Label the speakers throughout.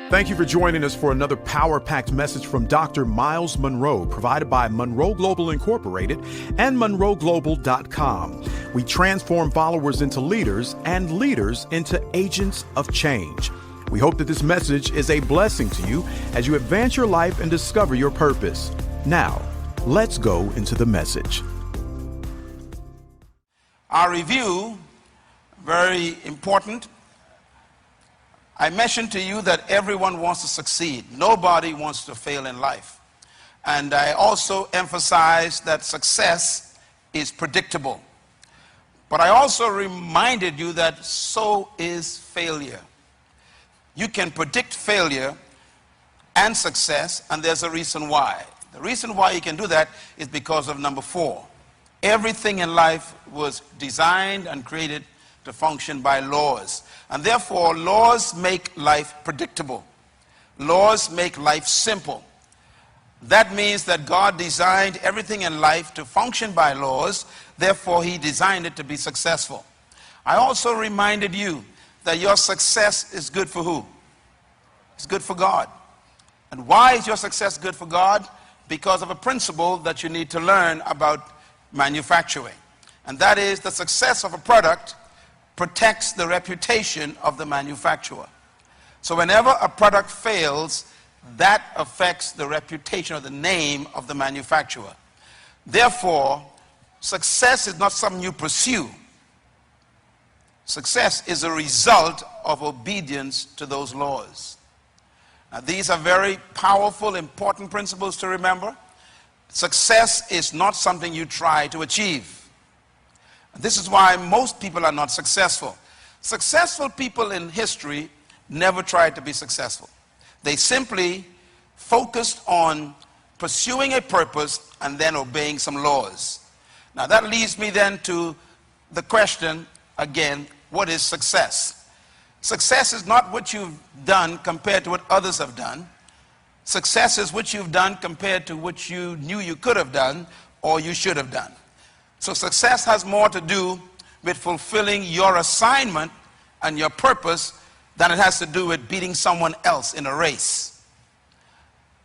Speaker 1: Thank you for joining us for another power-packed message from Dr. Myles Munroe, provided by Munroe Global Incorporated and MunroeGlobal.com. We transform followers into leaders and leaders into agents of change. We hope that this message is a blessing to you as you advance your life and discover your purpose. Now, let's go into the message.
Speaker 2: Our review, very important. I mentioned to you that everyone wants to succeed. Nobody wants to fail in life. And I also emphasized that success is predictable. But I also reminded you that so is failure. You can predict failure and success, and there's a reason why. The reason why you can do that is because of number 4. Everything in life was designed and created to function by laws. And therefore, laws make life predictable. Laws make life simple. That means that God designed everything in life to function by laws. Therefore, he designed it to be successful. I also reminded you that your success is good for who? It's good for God. And why is your success good for God? Because of a principle that you need to learn about manufacturing. And that is the success of a product protects the reputation of the manufacturer. So whenever a product fails, that affects the reputation or the name of the manufacturer. Therefore, success is not something you pursue. Success is a result of obedience to those laws. Now, these are very powerful, important principles to remember. Success is not something you try to achieve. This is why most people are not successful. Successful people in history never tried to be successful. They simply focused on pursuing a purpose and then obeying some laws. Now that leads me then to the question again, what is success? Success is not what you've done compared to what others have done. Success is what you've done compared to what you knew you could have done or you should have done. So success has more to do with fulfilling your assignment and your purpose than it has to do with beating someone else in a race.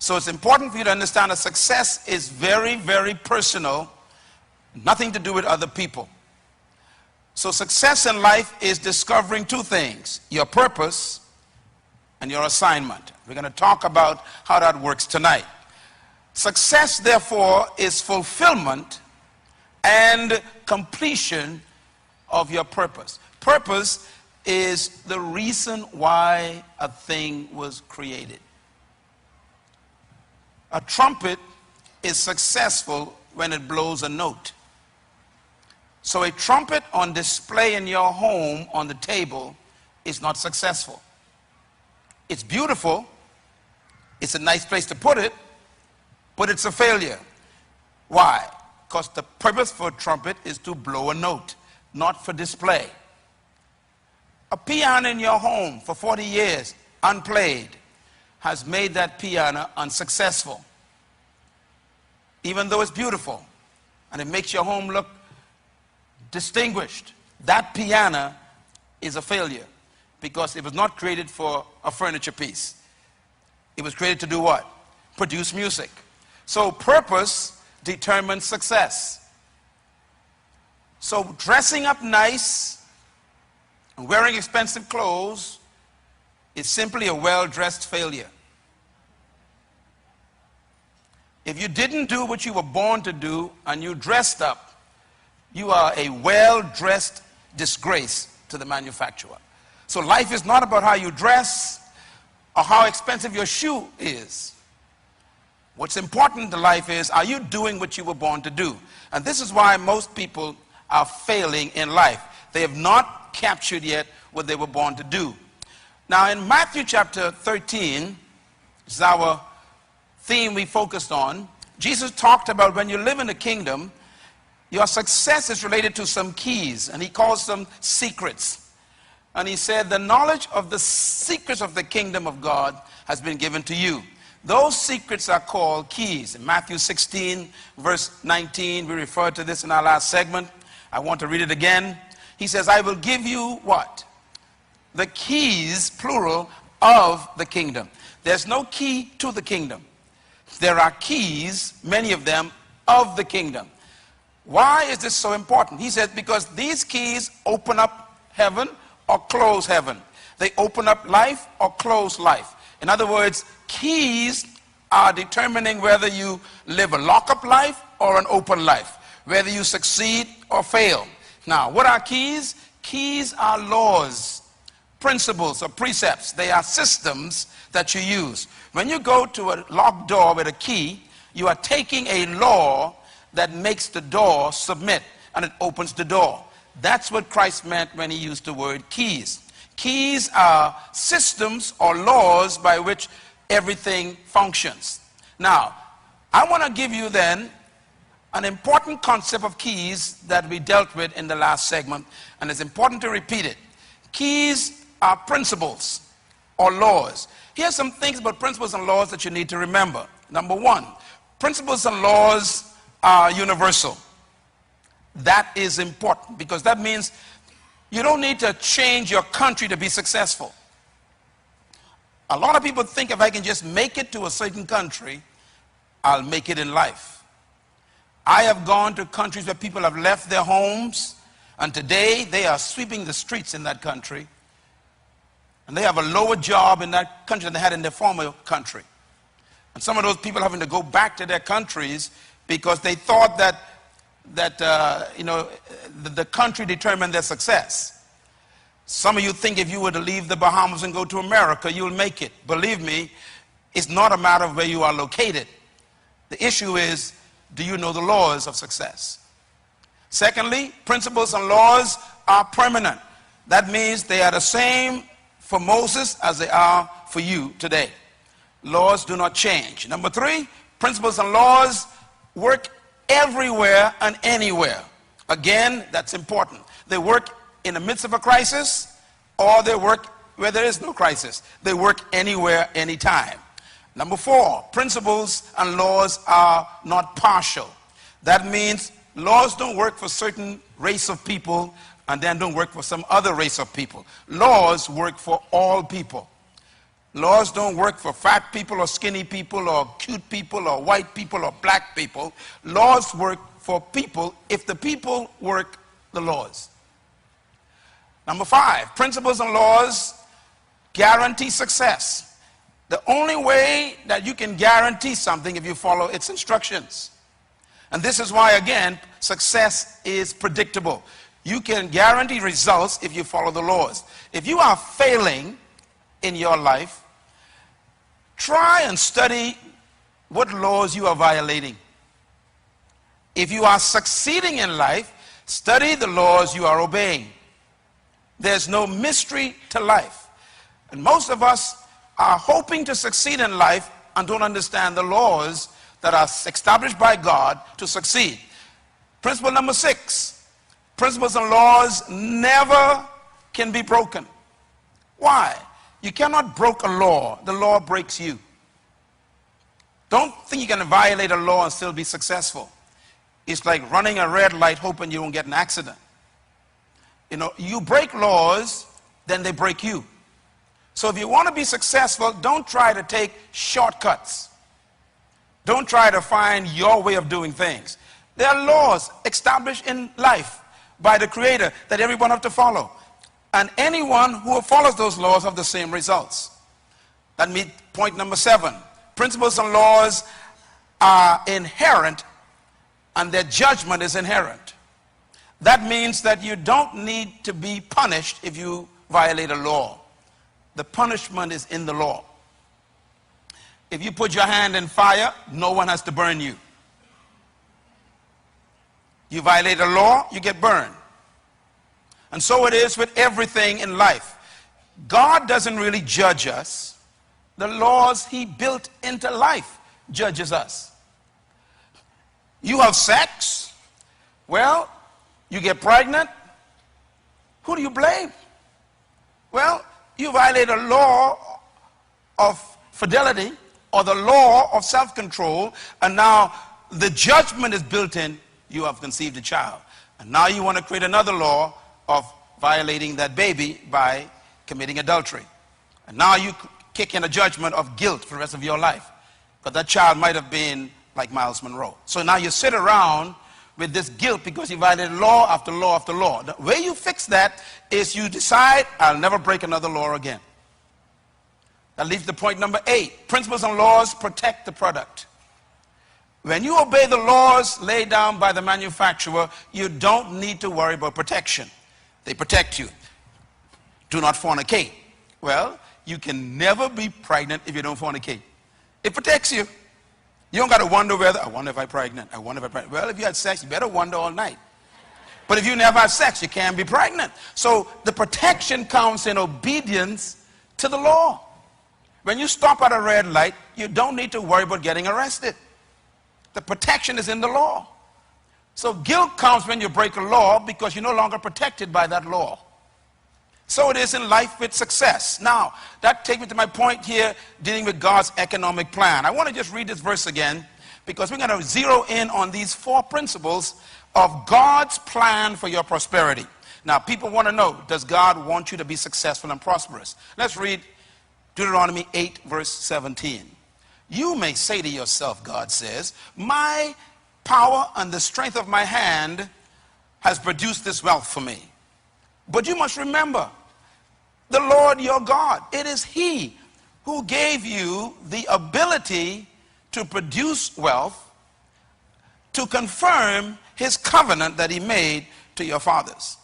Speaker 2: So it's important for you to understand that success is very, very personal, nothing to do with other people. So success in life is discovering 2 things, your purpose and your assignment. We're going to talk about how that works tonight. Success, therefore, is fulfillment and completion of your purpose. Purpose is the reason why a thing was created. A trumpet is successful when it blows a note. So a trumpet on display in your home on the table is not successful. It's beautiful, it's a nice place to put it, but it's a failure. Why? Because the purpose for a trumpet is to blow a note, not for display. A piano in your home for 40 years, unplayed, has made that piano unsuccessful. Even though it's beautiful and it makes your home look distinguished, that piano is a failure because it was not created for a furniture piece. It was created to do what? Produce music. So purpose determines success. So dressing up nice and wearing expensive clothes is simply a well-dressed failure. If you didn't do what you were born to do and you dressed up, you are a well-dressed disgrace to the manufacturer. So life is not about how you dress or how expensive your shoe is. What's important to life is, are you doing what you were born to do? And this is why most people are failing in life. They have not captured yet what they were born to do. Now in Matthew chapter 13, this is our theme we focused on. Jesus talked about when you live in the kingdom, your success is related to some keys, and he calls them secrets. And he said, the knowledge of the secrets of the kingdom of God has been given to you. Those secrets are called keys. In Matthew 16, verse 19, we referred to this in our last segment. I want to read it again. He says, I will give you what? The keys, plural, of the kingdom. There's no key to the kingdom. There are keys, many of them, of the kingdom. Why is this so important? He says because these keys open up heaven or close heaven. They open up life or close life. In other words, keys are determining whether you live a lock-up life or an open life, whether you succeed or fail. Now, what are keys? Keys are laws, principles, or precepts. They are systems that you use. When you go to a locked door with a key, you are taking a law that makes the door submit, and it opens the door. That's what Christ meant when he used the word keys. Keys are systems or laws by which everything functions. Now, I want to give you then an important concept of keys that we dealt with in the last segment, and it's important to repeat it. Keys are principles or laws. Here's some things about principles and laws that you need to remember. Number one, principles and laws are universal. That is important because that means you don't need to change your country to be successful. A lot of people think if I can just make it to a certain country, I'll make it in life. I have gone to countries where people have left their homes, and today they are sweeping the streets in that country, and they have a lower job in that country than they had in their former country. And some of those people having to go back to their countries because they thought that the country determined their success. Some of you think if you were to leave the Bahamas and go to America, you'll make it. Believe me, it's not a matter of where you are located. The issue is, do you know the laws of success? Secondly, principles and laws are permanent. That means they are the same for Moses as they are for you today. Laws do not change. Number three, principles and laws work everywhere and anywhere. Again, that's important. They work in the midst of a crisis, or they work where there is no crisis. They work anywhere, anytime. Number four, principles and laws are not partial. That means laws don't work for certain race of people and then don't work for some other race of people. Laws work for all people. Laws don't work for fat people or skinny people or cute people or white people or black people. Laws work for people if the people work the laws. Number five, principles and laws guarantee success. The only way that you can guarantee something if you follow its instructions. And this is why, again, success is predictable. You can guarantee results if you follow the laws. If you are failing in your life, try and study what laws you are violating. If you are succeeding in life, study the laws you are obeying. There's no mystery to life. And most of us are hoping to succeed in life and don't understand the laws that are established by God to succeed. Principle number 6, principles and laws never can be broken. Why? You cannot break a law. The law breaks you. Don't think you can violate a law and still be successful. It's like running a red light hoping you won't get an accident. You know, you break laws, then they break you. So if you want to be successful, don't try to take shortcuts. Don't try to find your way of doing things. There are laws established in life by the Creator that everyone has to follow. And anyone who follows those laws have the same results. That means point number 7. Principles and laws are inherent and their judgment is inherent. That means that you don't need to be punished if you violate a law. The punishment is in the law. If you put your hand in fire, no one has to burn you. You violate a law, you get burned. And so it is with everything in life. God doesn't really judge us. The laws he built into life judges us. You have sex, well, you get pregnant, who do you blame? Well, you violate a law of fidelity or the law of self-control, and now the judgment is built in, you have conceived a child. And now you want to create another law of violating that baby by committing adultery. And now you kick in a judgment of guilt for the rest of your life. But that child might have been like Myles Munroe. So now you sit around with this guilt because you violated law after law after law. The way you fix that is you decide, I'll never break another law again. That leads to point number 8. Principles and laws protect the product. When you obey the laws laid down by the manufacturer, you don't need to worry about protection. They protect you. Do not fornicate. Well, you can never be pregnant if you don't fornicate. It protects you. You don't got to wonder whether, I wonder if I'm pregnant. I wonder if I'm pregnant. Well, if you had sex, you better wonder all night. But if you never have sex, you can't be pregnant. So the protection comes in obedience to the law. When you stop at a red light, you don't need to worry about getting arrested. The protection is in the law. So guilt comes when you break a law because you're no longer protected by that law. So it is in life with success. Now, that takes me to my point here dealing with God's economic plan. I want to just read this verse again because we're going to zero in on these 4 principles of God's plan for your prosperity. Now, people want to know, does God want you to be successful and prosperous? Let's read Deuteronomy 8, verse 17. You may say to yourself, God says, my power and the strength of my hand has produced this wealth for me. But you must remember, the Lord your God, it is He who gave you the ability to produce wealth, to confirm His covenant that He made to your fathers.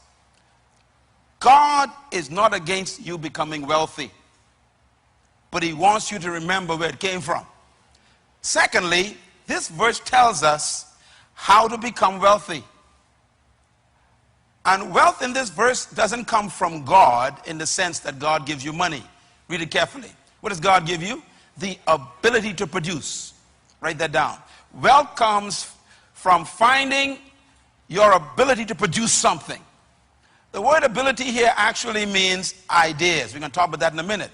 Speaker 2: God is not against you becoming wealthy, but He wants you to remember where it came from. Secondly, this verse tells us how to become wealthy. And wealth in this verse doesn't come from God in the sense that God gives you money. Read it carefully. What does God give you? The ability to produce. Write that down. Wealth comes from finding your ability to produce something. The word ability here actually means ideas. We're going to talk about that in a minute.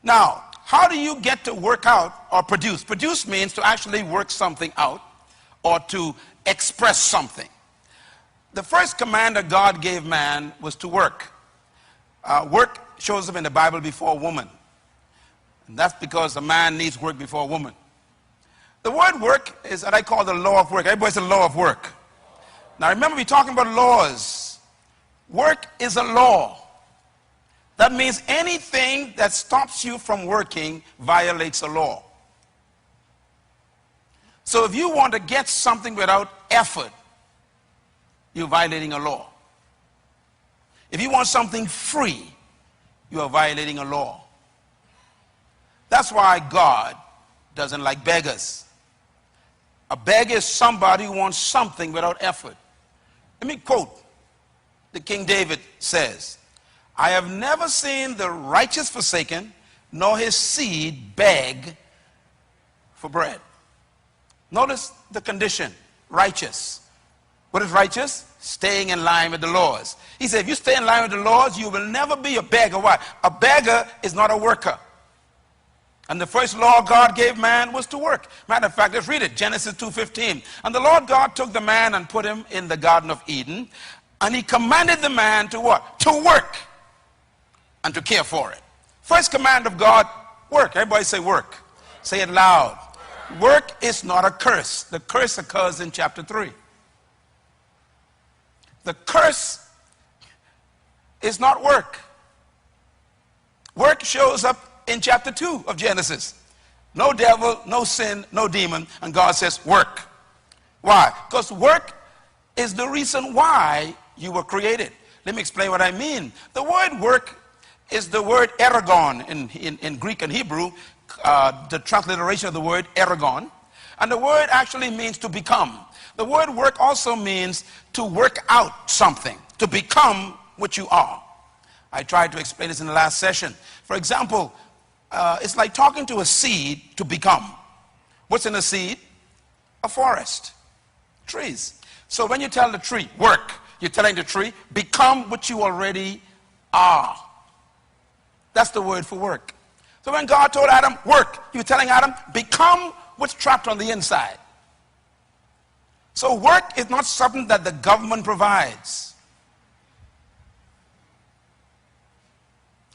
Speaker 2: Now, how do you get to work out or produce? Produce means to actually work something out or to express something. The first command that God gave man was to work. Work shows up in the Bible before woman. And that's because a man needs work before a woman. The word work is what I call the law of work. Everybody says the law of work. Now remember, we're talking about laws. Work is a law. That means anything that stops you from working violates a law. So if you want to get something without effort, you're violating a law. If you want something free, you are violating a law. That's why God doesn't like beggars. A beggar is somebody who wants something without effort. Let me quote the King David says, I have never seen the righteous forsaken, nor his seed beg for bread. Notice the condition, righteous. What is righteous? Staying in line with the laws. He said, if you stay in line with the laws, you will never be a beggar. Why? A beggar is not a worker. And the first law God gave man was to work. Matter of fact, let's read it. Genesis 2:15. And the Lord God took the man and put him in the Garden of Eden. And he commanded the man to what? To work and to care for it. First command of God, work. Everybody say work. Say it loud. Work is not a curse. The curse occurs in chapter 3. The curse is not work. Work shows up in chapter 2 of Genesis. No devil, no sin, no demon, and God says work. Why? Because work is the reason why you were created. Let me explain what I mean. The word work is the word ergon in Greek and Hebrew, the transliteration of the word ergon. And the word actually means to become. The word work also means to work out something, to become what you are. I tried to explain this in the last session. For example, it's like talking to a seed to become. What's in a seed? A forest, trees. So when you tell the tree, work, you're telling the tree, become what you already are. That's the word for work. So when God told Adam, work, you're telling Adam, become what's trapped on the inside. So work is not something that the government provides.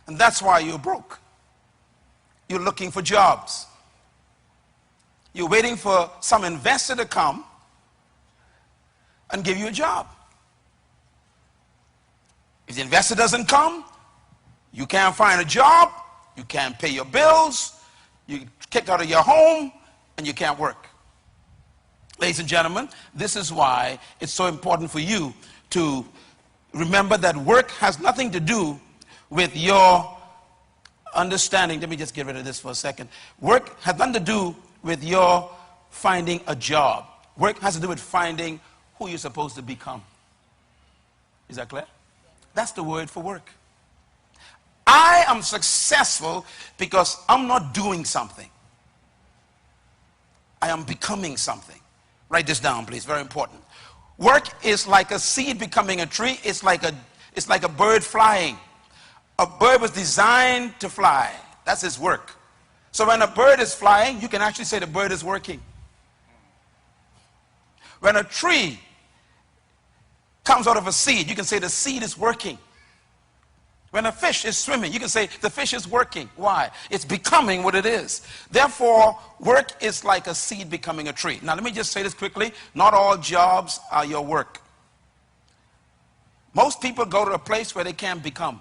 Speaker 2: And that's why you're broke. You're looking for jobs. You're waiting for some investor to come and give you a job. If the investor doesn't come, you can't find a job, you can't pay your bills, you're kicked out of your home, and you can't work. Ladies and gentlemen, this is why it's so important for you to remember that work has nothing to do with your understanding. Let me just get rid of this for a second. Work has nothing to do with your finding a job. Work has to do with finding who you're supposed to become. Is that clear? That's the word for work. I am successful because I'm not doing something. I am becoming something. Write this down, please. Very important. Work is like a seed becoming a tree. It's like a bird flying. A bird was designed to fly. That's its work. So when a bird is flying, you can actually say the bird is working. When a tree comes out of a seed, you can say the seed is working. When a fish is swimming, you can say the fish is working. Why? It's becoming what it is. Therefore, work is like a seed becoming a tree. Now, let me just say this quickly. Not all jobs are your work. Most people go to a place where they can't become.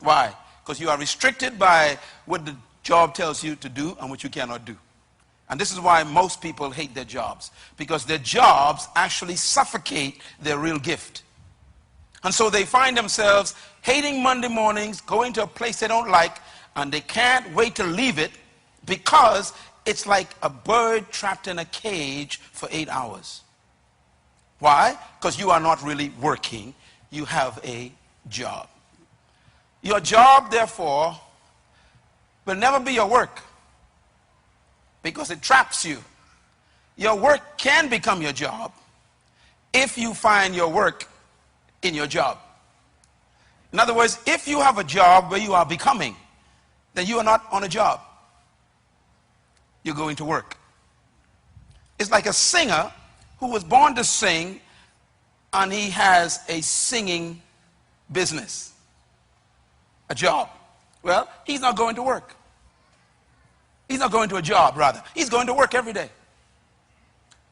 Speaker 2: Why? Because you are restricted by what the job tells you to do and what you cannot do. And this is why most people hate their jobs, because their jobs actually suffocate their real gift. And so they find themselves hating Monday mornings, going to a place they don't like, and they can't wait to leave it because it's like a bird trapped in a cage for 8 hours. Why? Because you are not really working. You have a job. Your job, therefore, will never be your work because it traps you. Your work can become your job if you find your work in your job. In other words, if you have a job where you are becoming, then you are not on a job. You're going to work. It's like a singer who was born to sing and he has a singing business, a job. Well, he's not going to work. He's not going to a job, rather. He's going to work every day.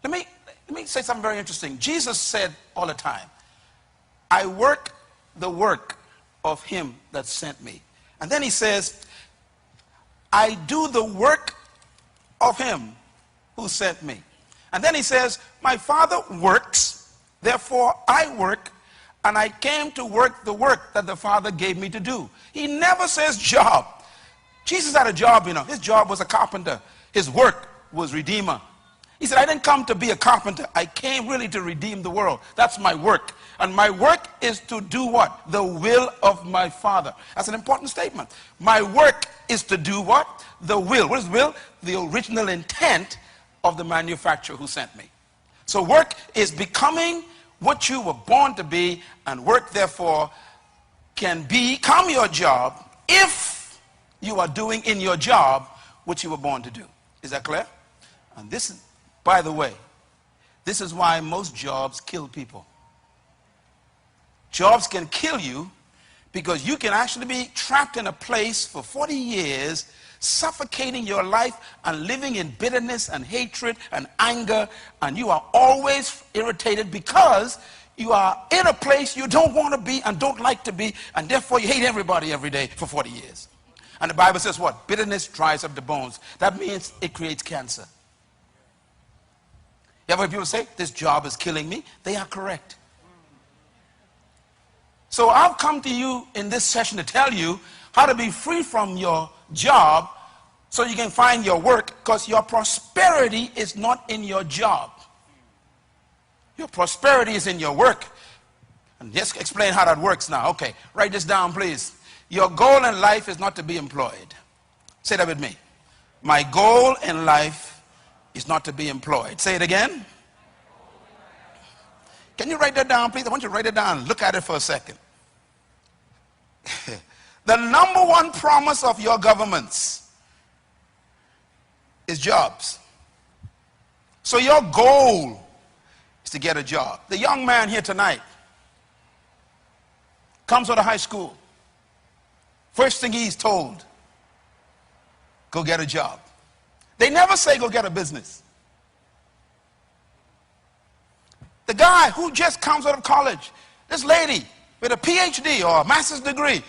Speaker 2: Let me say something very interesting. Jesus said all the time, I work the work of him that sent me. And then he says, I do the work of him who sent me. And then he says, my Father works, therefore I work, and I came to work the work that the Father gave me to do. He never says job. Jesus had a job, you know. His job was a carpenter. His work was redeemer. He said, I didn't come to be a carpenter. I came really to redeem the world. That's my work. And my work is to do what? The will of my Father. That's an important statement. My work is to do what? The will. What is will? The original intent of the manufacturer who sent me. So work is becoming what you were born to be, and work, therefore, can become your job if you are doing in your job what you were born to do. Is that clear? And this is, by the way, this is why most jobs kill people. Jobs can kill you because you can actually be trapped in a place for 40 years, suffocating your life and living in bitterness and hatred and anger, and you are always irritated because you are in a place you don't want to be and don't like to be, and therefore you hate everybody every day for 40 years. And the Bible says what? Bitterness dries up the bones. That means it creates cancer. You ever heard people say, this job is killing me? They are correct. So I've come to you in this session to tell you how to be free from your job so you can find your work, because your prosperity is not in your job. Your prosperity is in your work. And just explain how that works now. Okay, write this down, please. Your goal in life is not to be employed. Say that with me. My goal in life is not to be employed. Say it again. Can you write that down, please? I want you to write it down. Look at it for a second. The number one promise of your governments is jobs. So your goal is to get a job. The young man here tonight comes out of high school. First thing he's told, go get a job. They never say go get a business. The guy who just comes out of college, this lady with a PhD or a master's degree,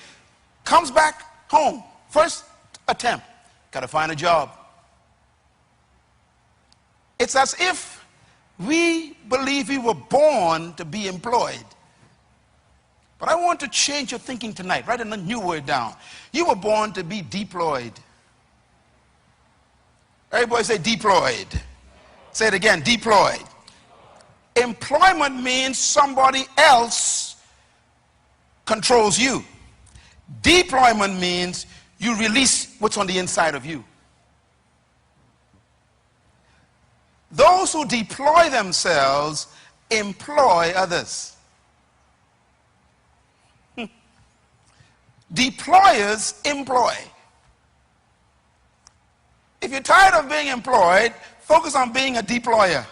Speaker 2: comes back home, first attempt, got to find a job. It's as if we believe we were born to be employed. But I want to change your thinking tonight. Write a new word down. You were born to be deployed. Everybody say deployed. Say it again, deployed. Employment means somebody else controls you. Deployment means you release what's on the inside of you. Those who deploy themselves employ others. Deployers employ. If you're tired of being employed, focus on being a deployer.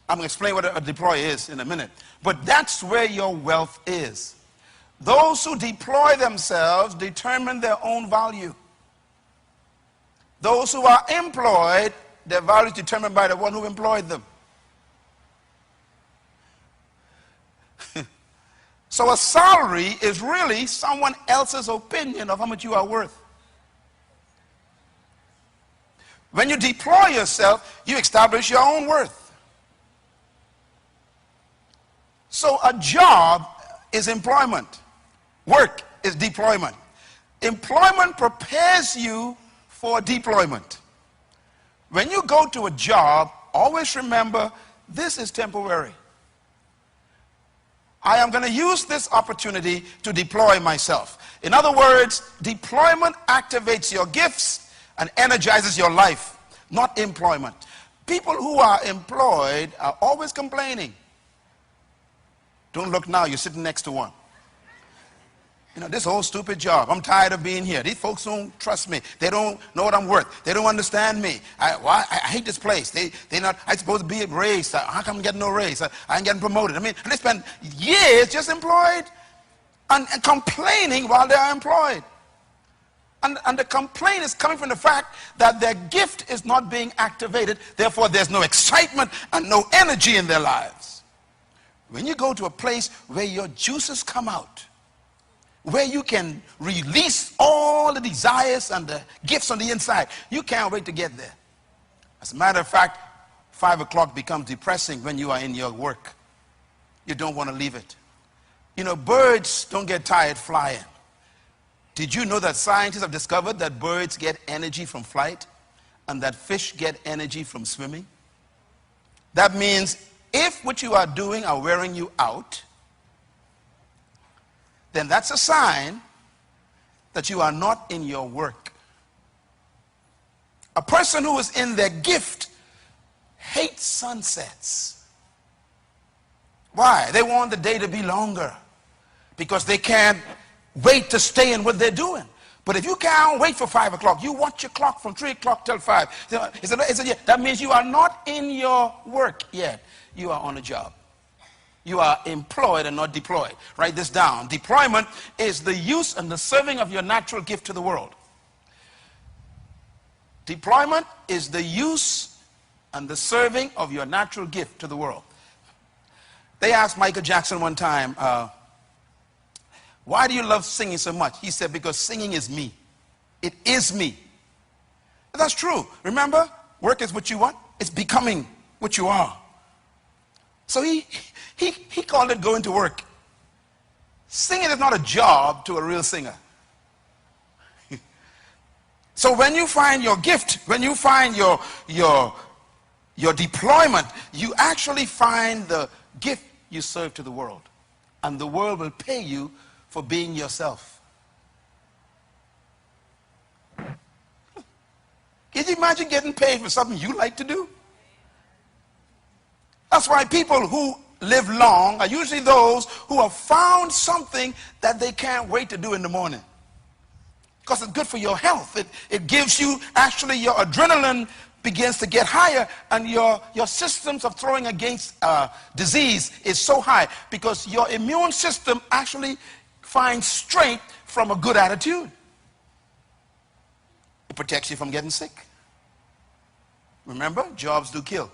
Speaker 2: I'm going to explain what a deployer is in a minute. But that's where your wealth is. Those who deploy themselves determine their own value. Those who are employed, their value is determined by the one who employed them. So a salary is really someone else's opinion of how much you are worth. When you deploy yourself, you establish your own worth. So a job is employment. Work is deployment. Employment prepares you for deployment. When you go to a job, always remember this is temporary. I am going to use this opportunity to deploy myself. In other words, deployment activates your gifts and energizes your life, not employment. People who are employed are always complaining. Don't look now, you're sitting next to one. You know, this whole stupid job, I'm tired of being here. These folks don't trust me. They don't know what I'm worth. They don't understand me. I hate this place. I'm supposed to be raised. How come I'm getting no raise? I ain't getting promoted. I mean, and they spend years just employed and complaining while they are employed. And the complaint is coming from the fact that their gift is not being activated. Therefore, there's no excitement and no energy in their lives. When you go to a place where your juices come out, where you can release all the desires and the gifts on the inside, you can't wait to get there. As a matter of fact, 5 o'clock becomes depressing when you are in your work. You don't want to leave it. You know, birds don't get tired flying. Did you know that scientists have discovered that birds get energy from flight and that fish get energy from swimming? That means if what you are doing are wearing you out, then that's a sign that you are not in your work. A person who is in their gift hates sunsets. Why? They want the day to be longer because they can't wait to stay in what they're doing. But if you can't wait for 5 o'clock, you watch your clock from 3 o'clock till 5. That means you are not in your work yet. You are on a job. You are employed and not deployed. Write this down. Deployment is the use and the serving of your natural gift to the world. Deployment is the use and the serving of your natural gift to the world. They asked Michael Jackson one time, why do you love singing so much? He said, because singing is me. It is me. And that's true. Remember, work is what you want. It's becoming what you are. So he called it going to work. Singing is not a job to a real singer. So when you find your gift, when you find your deployment, you actually find the gift you serve to the world. And the world will pay you for being yourself. Can you imagine getting paid for something you like to do? That's why people who live long are usually those who have found something that they can't wait to do in the morning. Because it's good for your health. It gives you, actually, your adrenaline begins to get higher, and your systems of throwing against disease is so high because your immune system actually finds strength from a good attitude. It protects you from getting sick. Remember, jobs do kill.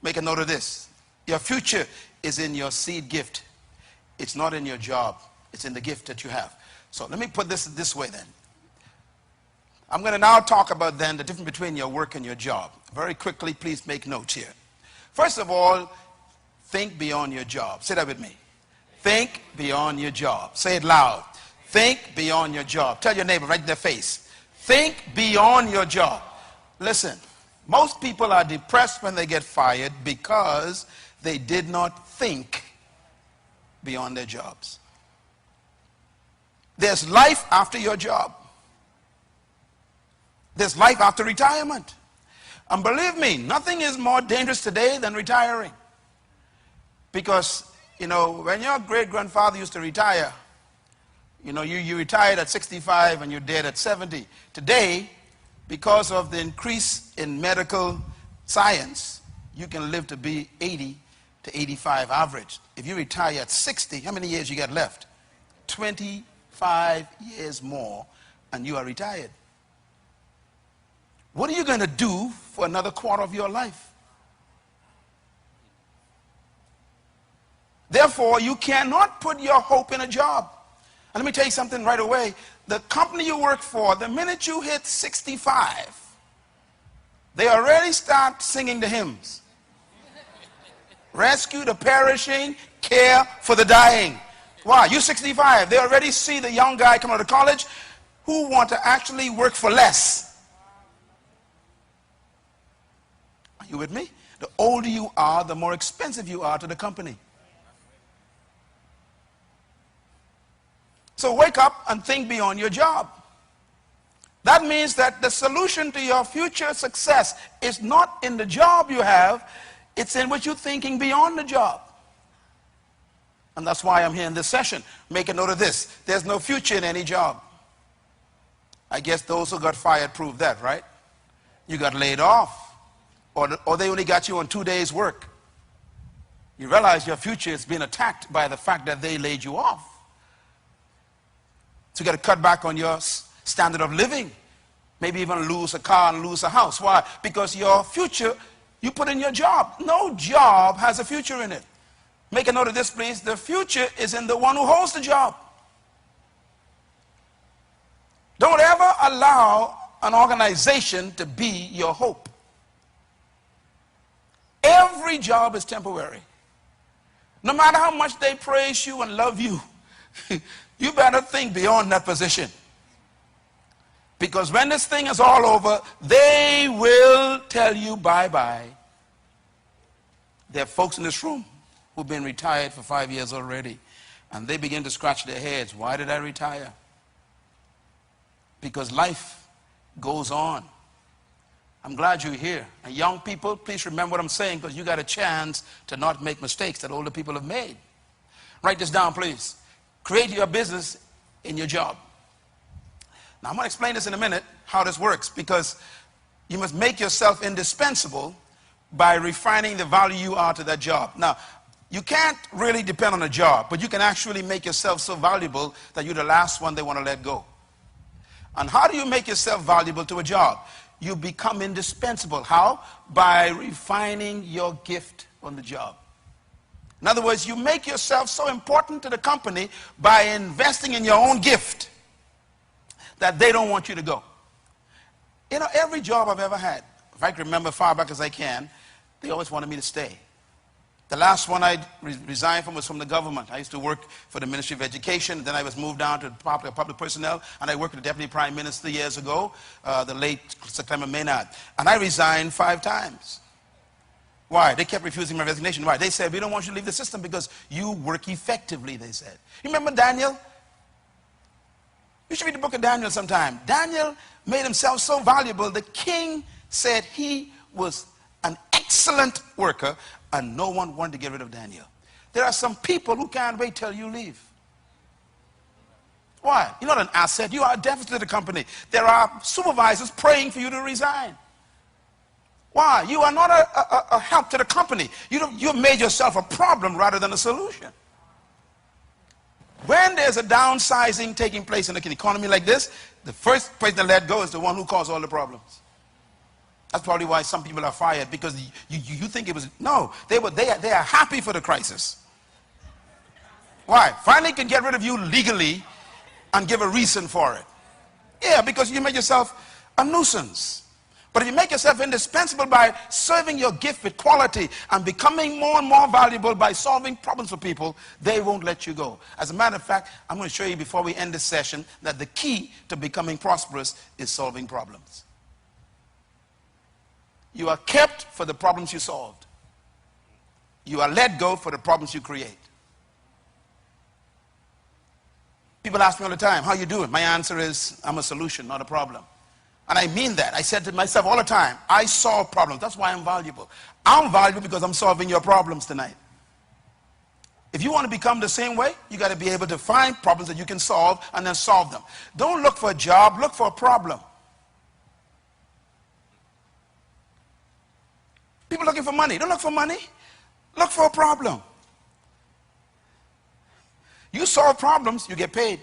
Speaker 2: Make a note of this. Your future is in your seed gift. It's not in your job. It's in the gift that you have. So let me put this way then. I'm going to now talk about then the difference between your work and your job. Very quickly, please make notes here. First of all, think beyond your job. Say that with me. Think beyond your job. Say it loud. Think beyond your job. Tell your neighbor right in their face. Think beyond your job. Listen, most people are depressed when they get fired because they did not think beyond their jobs. There's life after your job. There's life after retirement. And believe me, nothing is more dangerous today than retiring. Because, you know, when your great-grandfather used to retire, you know, you retired at 65 and you're dead at 70. Today, because of the increase in medical science, you can live to be 80 to 85 average. If you retire at 60, how many years you got left? 25 years more, and you are retired. What are you going to do for another quarter of your life? Therefore, you cannot put your hope in a job. And let me tell you something right away. The company you work for, the minute you hit 65, they already start singing the hymns. Rescue the perishing, care for the dying. Why? You're 65. They already see the young guy coming out of college who want to actually work for less. Are you with me? The older you are, the more expensive you are to the company. So wake up and think beyond your job. That means that the solution to your future success is not in the job you have, it's in what you're thinking beyond the job. And that's why I'm here in this session. Make a note of this. There's no future in any job. I guess those who got fired prove that, right? You got laid off. Or they only got you on 2 days' work. You realize your future is being attacked by the fact that they laid you off. So you got to cut back on your standard of living. Maybe even lose a car and lose a house. Why? Because your future, you put in your job. No job has a future in it. Make a note of this, please. The future is in the one who holds the job. Don't ever allow an organization to be your hope. Every job is temporary. No matter how much they praise you and love you, you better think beyond that position. Because when this thing is all over, they will tell you bye-bye. There are folks in this room who've been retired for 5 years already, and they begin to scratch their heads. Why did I retire? Because life goes on. I'm glad you're here. And young people, please remember what I'm saying, because you got a chance to not make mistakes that older people have made. Write this down, please. Create your business in your job. Now, I'm going to explain this in a minute, how this works, because you must make yourself indispensable by refining the value you are to that job. Now, you can't really depend on a job, but you can actually make yourself so valuable that you're the last one they want to let go. And how do you make yourself valuable to a job? You become indispensable. How? By refining your gift on the job. In other words, you make yourself so important to the company by investing in your own gift that they don't want you to go. You know, every job I've ever had, if I can remember far back as I can, they always wanted me to stay. The last one I resigned from was from the government. I used to work for the Ministry of Education. Then I was moved down to public personnel, and I worked with the Deputy Prime Minister years ago, the late Sir Clement Maynard. And I resigned 5 times. Why? They kept refusing my resignation. Why? They said, we don't want you to leave the system because you work effectively, they said. You remember Daniel? You should read the book of Daniel sometime. Daniel made himself so valuable, the king said he was an excellent worker, and no one wanted to get rid of Daniel. There are some people who can't wait till you leave. Why? You're not an asset. You are a deficit to the company. There are supervisors praying for you to resign. Why? You are not a help to the company. You've made yourself a problem rather than a solution. When there's a downsizing taking place in an economy like this, the first person to let go is the one who caused all the problems. That's probably why some people are fired, because you think it was, no, they are happy for the crisis. Why? Finally can get rid of you legally and give a reason for it. Yeah, because you make yourself a nuisance. But if you make yourself indispensable by serving your gift with quality and becoming more and more valuable by solving problems for people, they won't let you go. As a matter of fact, I'm going to show you before we end this session that the key to becoming prosperous is solving problems. You are kept for the problems you solved. You are let go for the problems you create. People ask me all the time, how you doing? My answer is, I'm a solution, not a problem. And I mean that. I said to myself all the time, I solve problems. That's why I'm valuable. I'm valuable because I'm solving your problems tonight. If you want to become the same way, you got to be able to find problems that you can solve and then solve them. Don't look for a job, look for a problem. People looking for money. Don't look for money. Look for a problem. You solve problems, you get paid.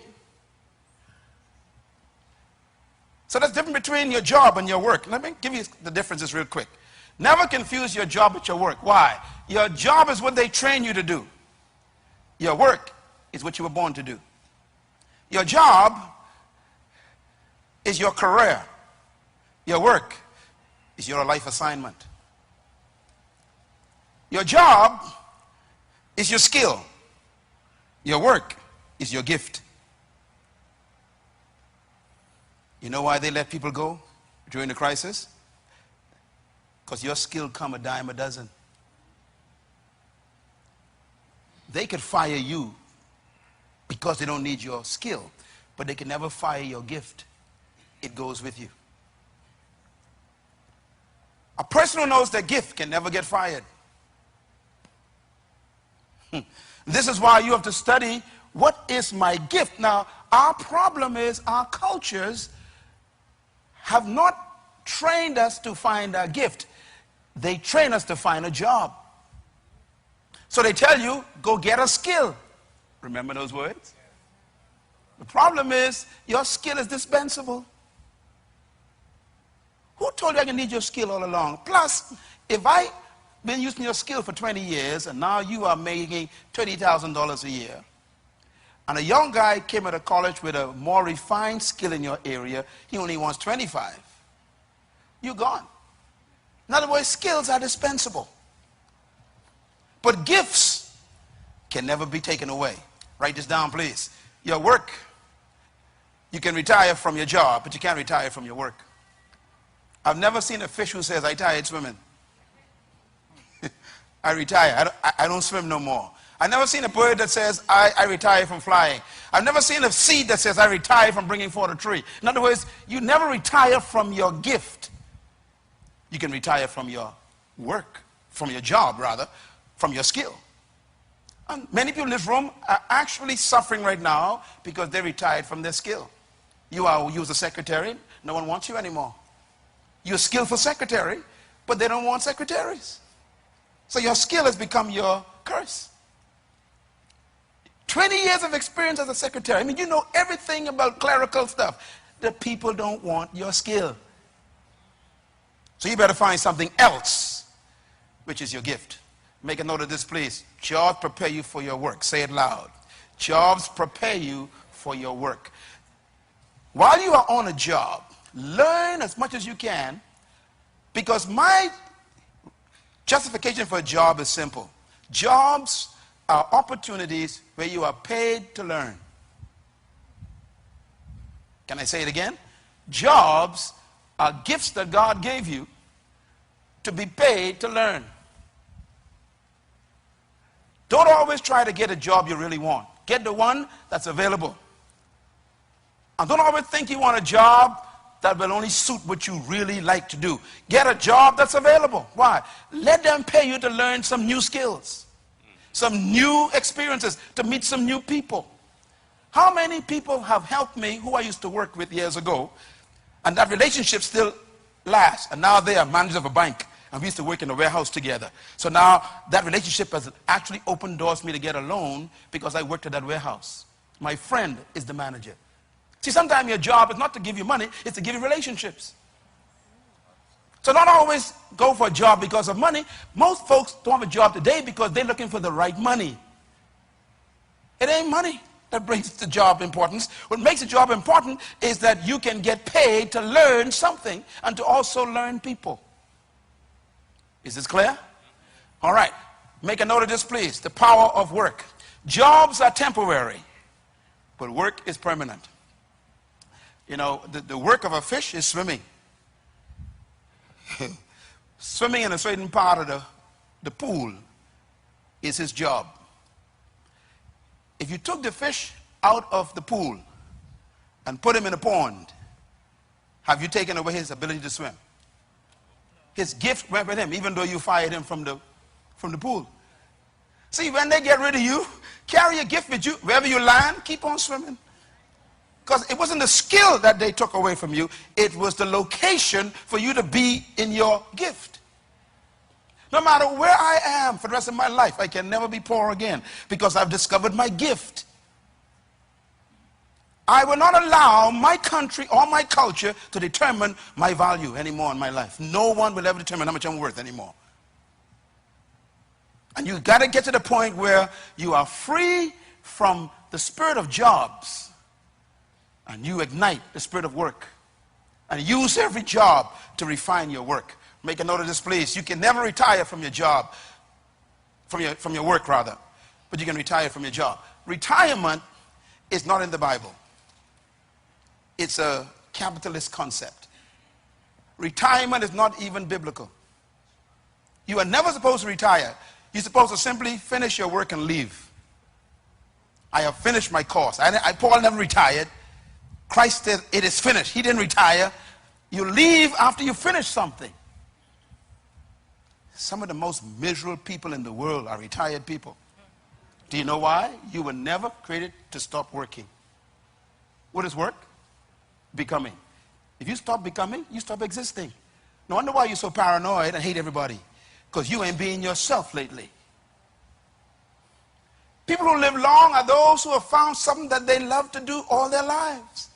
Speaker 2: So that's different between your job and your work. Let me give you the differences real quick. Never confuse your job with your work. Why? Your job is what they train you to do. Your work is what you were born to do. Your job is your career. Your work is your life assignment. Your job is your skill. Your work is your gift. You know why they let people go during the crisis? Because your skill come a dime a dozen. They could fire you because they don't need your skill, but they can never fire your gift. It goes with you. A person who knows their gift can never get fired. This is why you have to study, what is my gift? Now, our problem is our cultures have not trained us to find our gift. They train us to find a job. So they tell you, go get a skill. Remember those words? The problem is, your skill is dispensable. Who told you I can need your skill all along? Plus, if I been using your skill for 20 years and now you are making $20,000 a year, and a young guy came out of college with a more refined skill in your area, he only wants 25. You're gone. In other words, skills are dispensable. But gifts can never be taken away. Write this down, please. Your work, you can retire from your job, but you can't retire from your work. I've never seen a fish who says, I tired swimming. I retire. I don't swim no more. I've never seen a bird that says, I retire from flying. I've never seen a seed that says, I retire from bringing forth a tree. In other words, you never retire from your gift. You can retire from your work, from your job, rather, from your skill. And many people in this room are actually suffering right now because they retired from their skill. You was a secretary, no one wants you anymore. You're a skillful secretary, but they don't want secretaries. So your skill has become your curse. 20 years of experience as a secretary. I mean, you know everything about clerical stuff. The people don't want your skill. So you better find something else, which is your gift. Make a note of this, please. Jobs prepare you for your work. Say it loud. Jobs prepare you for your work. While you are on a job, learn as much as you can, because my justification for a job is simple. Jobs are opportunities where you are paid to learn. Can I say it again? Jobs are gifts that God gave you to be paid to learn. Don't always try to get a job you really want. Get the one that's available. And don't always think you want a job that will only suit what you really like to do. Get a job that's available. Why? Let them pay you to learn some new skills, some new experiences, to meet some new people. How many people have helped me who I used to work with years ago, and that relationship still lasts, and now they are managers of a bank, and we used to work in a warehouse together. So now that relationship has actually opened doors for me to get a loan because I worked at that warehouse. My friend is the manager. See, sometimes your job is not to give you money, it's to give you relationships. So don't always go for a job because of money. Most folks don't have a job today because they're looking for the right money. It ain't money that brings the job importance. What makes a job important is that you can get paid to learn something and to also learn people. Is this clear? All right. Make a note of this, please. The power of work. Jobs are temporary, but work is permanent. You know, the work of a fish is swimming. Swimming in a certain part of the pool is his job. If you took the fish out of the pool and put him in a pond, have you taken away his ability to swim? His gift went with him, even though you fired him from the pool. See, when they get rid of you, carry your gift with you. Wherever you land, keep on swimming. Because it wasn't the skill that they took away from you. It was the location for you to be in your gift. No matter where I am for the rest of my life, I can never be poor again because I've discovered my gift. I will not allow my country or my culture to determine my value anymore in my life. No one will ever determine how much I'm worth anymore. And you got to get to the point where you are free from the spirit of jobs and you ignite the spirit of work and use every job to refine your work. Make a note of this, please. You can never retire from your job, from your work rather, but you can retire from your job. Retirement is not in the Bible. It's a capitalist concept. Retirement is not even biblical. You are never supposed to retire. You're supposed to simply finish your work and leave. I have finished my course. Paul never retired. Christ said, it is finished. He didn't retire. You leave after you finish something. Some of the most miserable people in the world are retired people. Do you know why? You were never created to stop working. What is work? Becoming. If you stop becoming, you stop existing. No wonder why you're so paranoid and hate everybody. Because you ain't being yourself lately. People who live long are those who have found something that they love to do all their lives.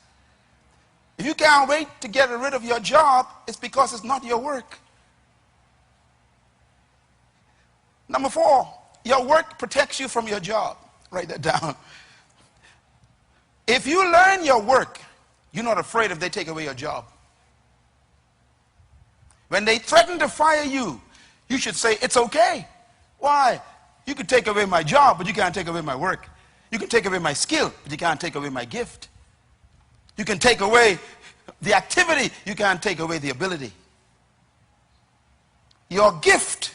Speaker 2: If you can't wait to get rid of your job, it's because it's not your work. Number 4, your work protects you from your job. Write that down. If you learn your work, you're not afraid if they take away your job. When they threaten to fire you, you should say, it's okay. Why? You could take away my job, but you can't take away my work. You can take away my skill, but you can't take away my gift. You can take away the activity, you can't take away the ability. Your gift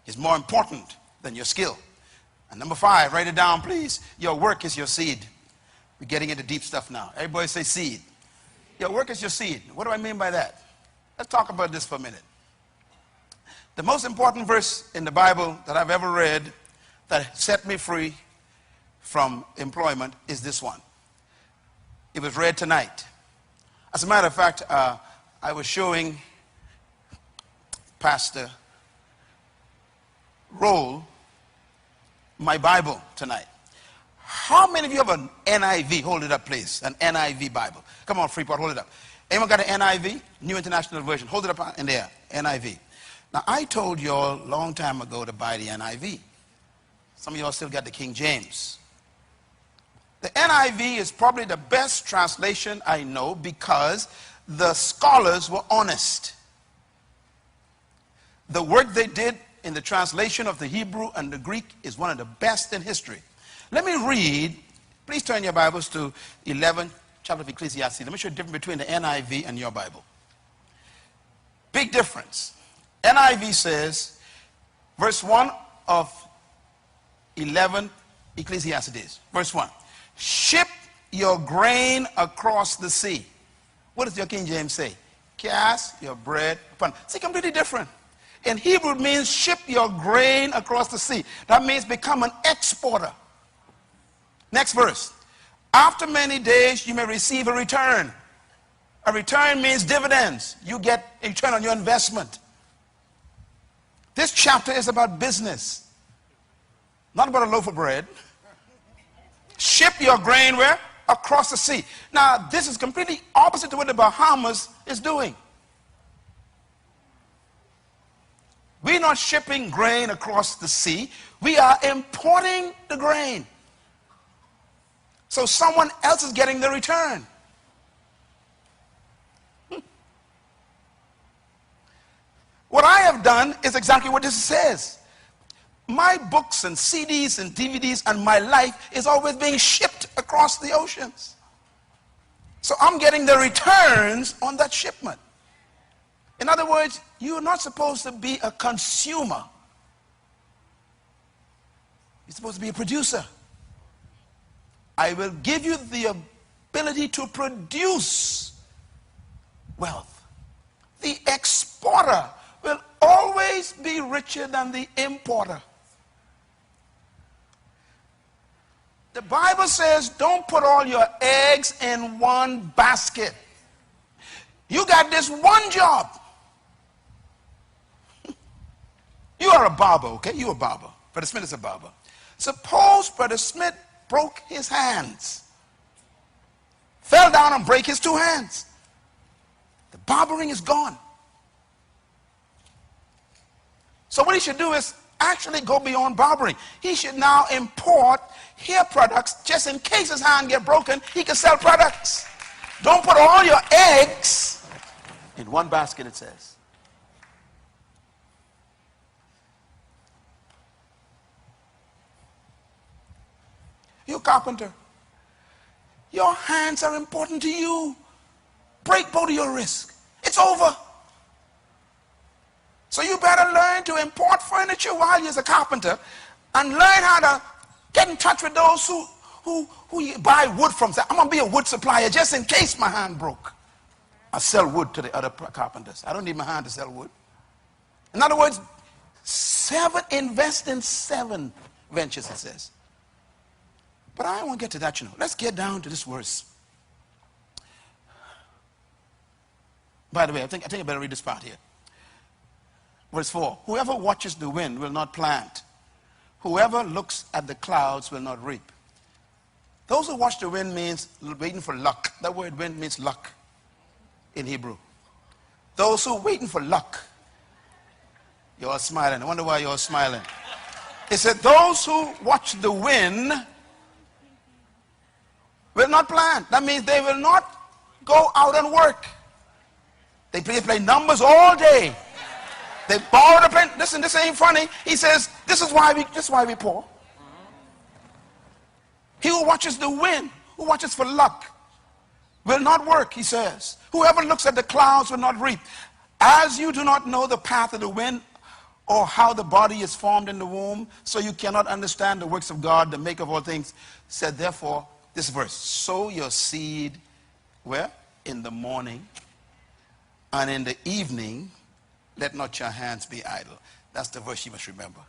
Speaker 2: is more important than your skill. And number 5, write it down, please. Your work is your seed. We're getting into deep stuff now. Everybody say seed. Your work is your seed. What do I mean by that? Let's talk about this for a minute. The most important verse in the Bible that I've ever read that set me free from employment is this one. It was read tonight. As a matter of fact, I was showing Pastor Roll my Bible tonight. How many of you have an NIV? Hold it up, please. An NIV Bible. Come on, Freeport, hold it up. Anyone got an NIV? New International Version. Hold it up in there. NIV. Now, I told you all a long time ago to buy the NIV. Some of y'all still got the King James. The NIV is probably the best translation I know because the scholars were honest. The work they did in the translation of the Hebrew and the Greek is one of the best in history. Let me read. Please turn your Bibles to 11th chapter of Ecclesiastes. Let me show you the difference between the NIV and your Bible. Big difference. NIV says, verse 1 of 11 Ecclesiastes, verse 1. Ship your grain across the sea. What does your King James say? Cast your bread upon. See, completely different. In Hebrew, it means ship your grain across the sea. That means become an exporter. Next verse. After many days, you may receive a return. A return means dividends. You get a return on your investment. This chapter is about business, not about a loaf of bread. ship your grain where? Across the sea. Now, this is completely opposite to what the Bahamas is doing. We're not shipping grain across the sea. We are importing the grain. So someone else is getting the return. What I have done is exactly what this says. My books and CDs and DVDs and my life is always being shipped across the oceans. So I'm getting the returns on that shipment. In other words, you're not supposed to be a consumer. You're supposed to be a producer. I will give you the ability to produce wealth. The exporter will always be richer than the importer. The Bible says don't put all your eggs in one basket. You got this one job. You are a barber, okay? You're a barber. Brother Smith is a barber. Suppose Brother Smith broke his hands. Fell down and break his two hands. The barbering is gone. So what he should do is actually go beyond barbering. He should now import hair products just in case his hand get broken, he can sell products. Don't put all your eggs in one basket, it says. You carpenter, your hands are important to you. Break both of your wrists. It's over. So you better learn to import furniture while you're a carpenter and learn how to get in touch with those who you buy wood from. Say, I'm going to be a wood supplier just in case my hand broke. I sell wood to the other carpenters. I don't need my hand to sell wood. In other words, invest in 7 ventures, it says. But I won't get to that, you know. Let's get down to this verse. By the way, I think I better read this part here. Verse 4. Whoever watches the wind will not plant. Whoever looks at the clouds will not reap. Those who watch the wind means waiting for luck. That word wind means luck in Hebrew. Those who are waiting for luck. You're all smiling. I wonder why you're all smiling. It said those who watch the wind will not plant. That means they will not go out and work. They play numbers all day. They borrow the pen. Listen, this ain't funny. He says, this is why we poor. He who watches the wind, who watches for luck, will not work, he says. Whoever looks at the clouds will not reap. As you do not know the path of the wind or how the body is formed in the womb, so you cannot understand the works of God, the maker of all things, said therefore, this verse, sow your seed where? In the morning, and in the evening, let not your hands be idle. That's the verse you must remember.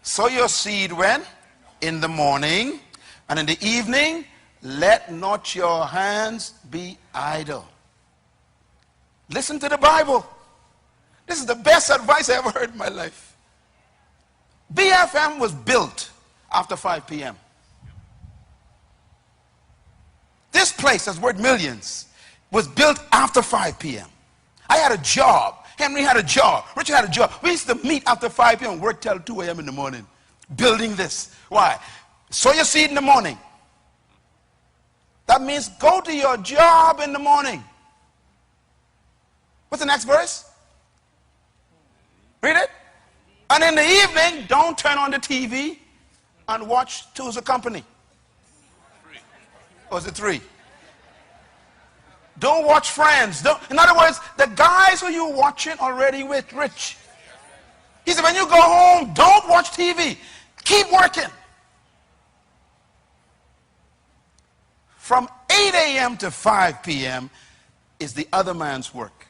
Speaker 2: Sow your seed when? In the morning, and in the evening, let not your hands be idle. Listen to the Bible. This is the best advice I ever heard in my life. BFM was built after 5 p.m. This place that's worth millions was built after 5 p.m. I had a job. Henry had a job. Richard had a job. We used to meet after 5 p.m. and work till 2 a.m. in the morning building this. Why? Sow your seed in the morning. That means go to your job in the morning. What's the next verse? Read it. And in the evening, don't turn on the TV and watch Two's a Company. Or is it 3? Don't watch Friends. In other words, the guys who you're watching already with rich. He said, when you go home, don't watch TV. Keep working. From 8 a.m. to 5 p.m. is the other man's work.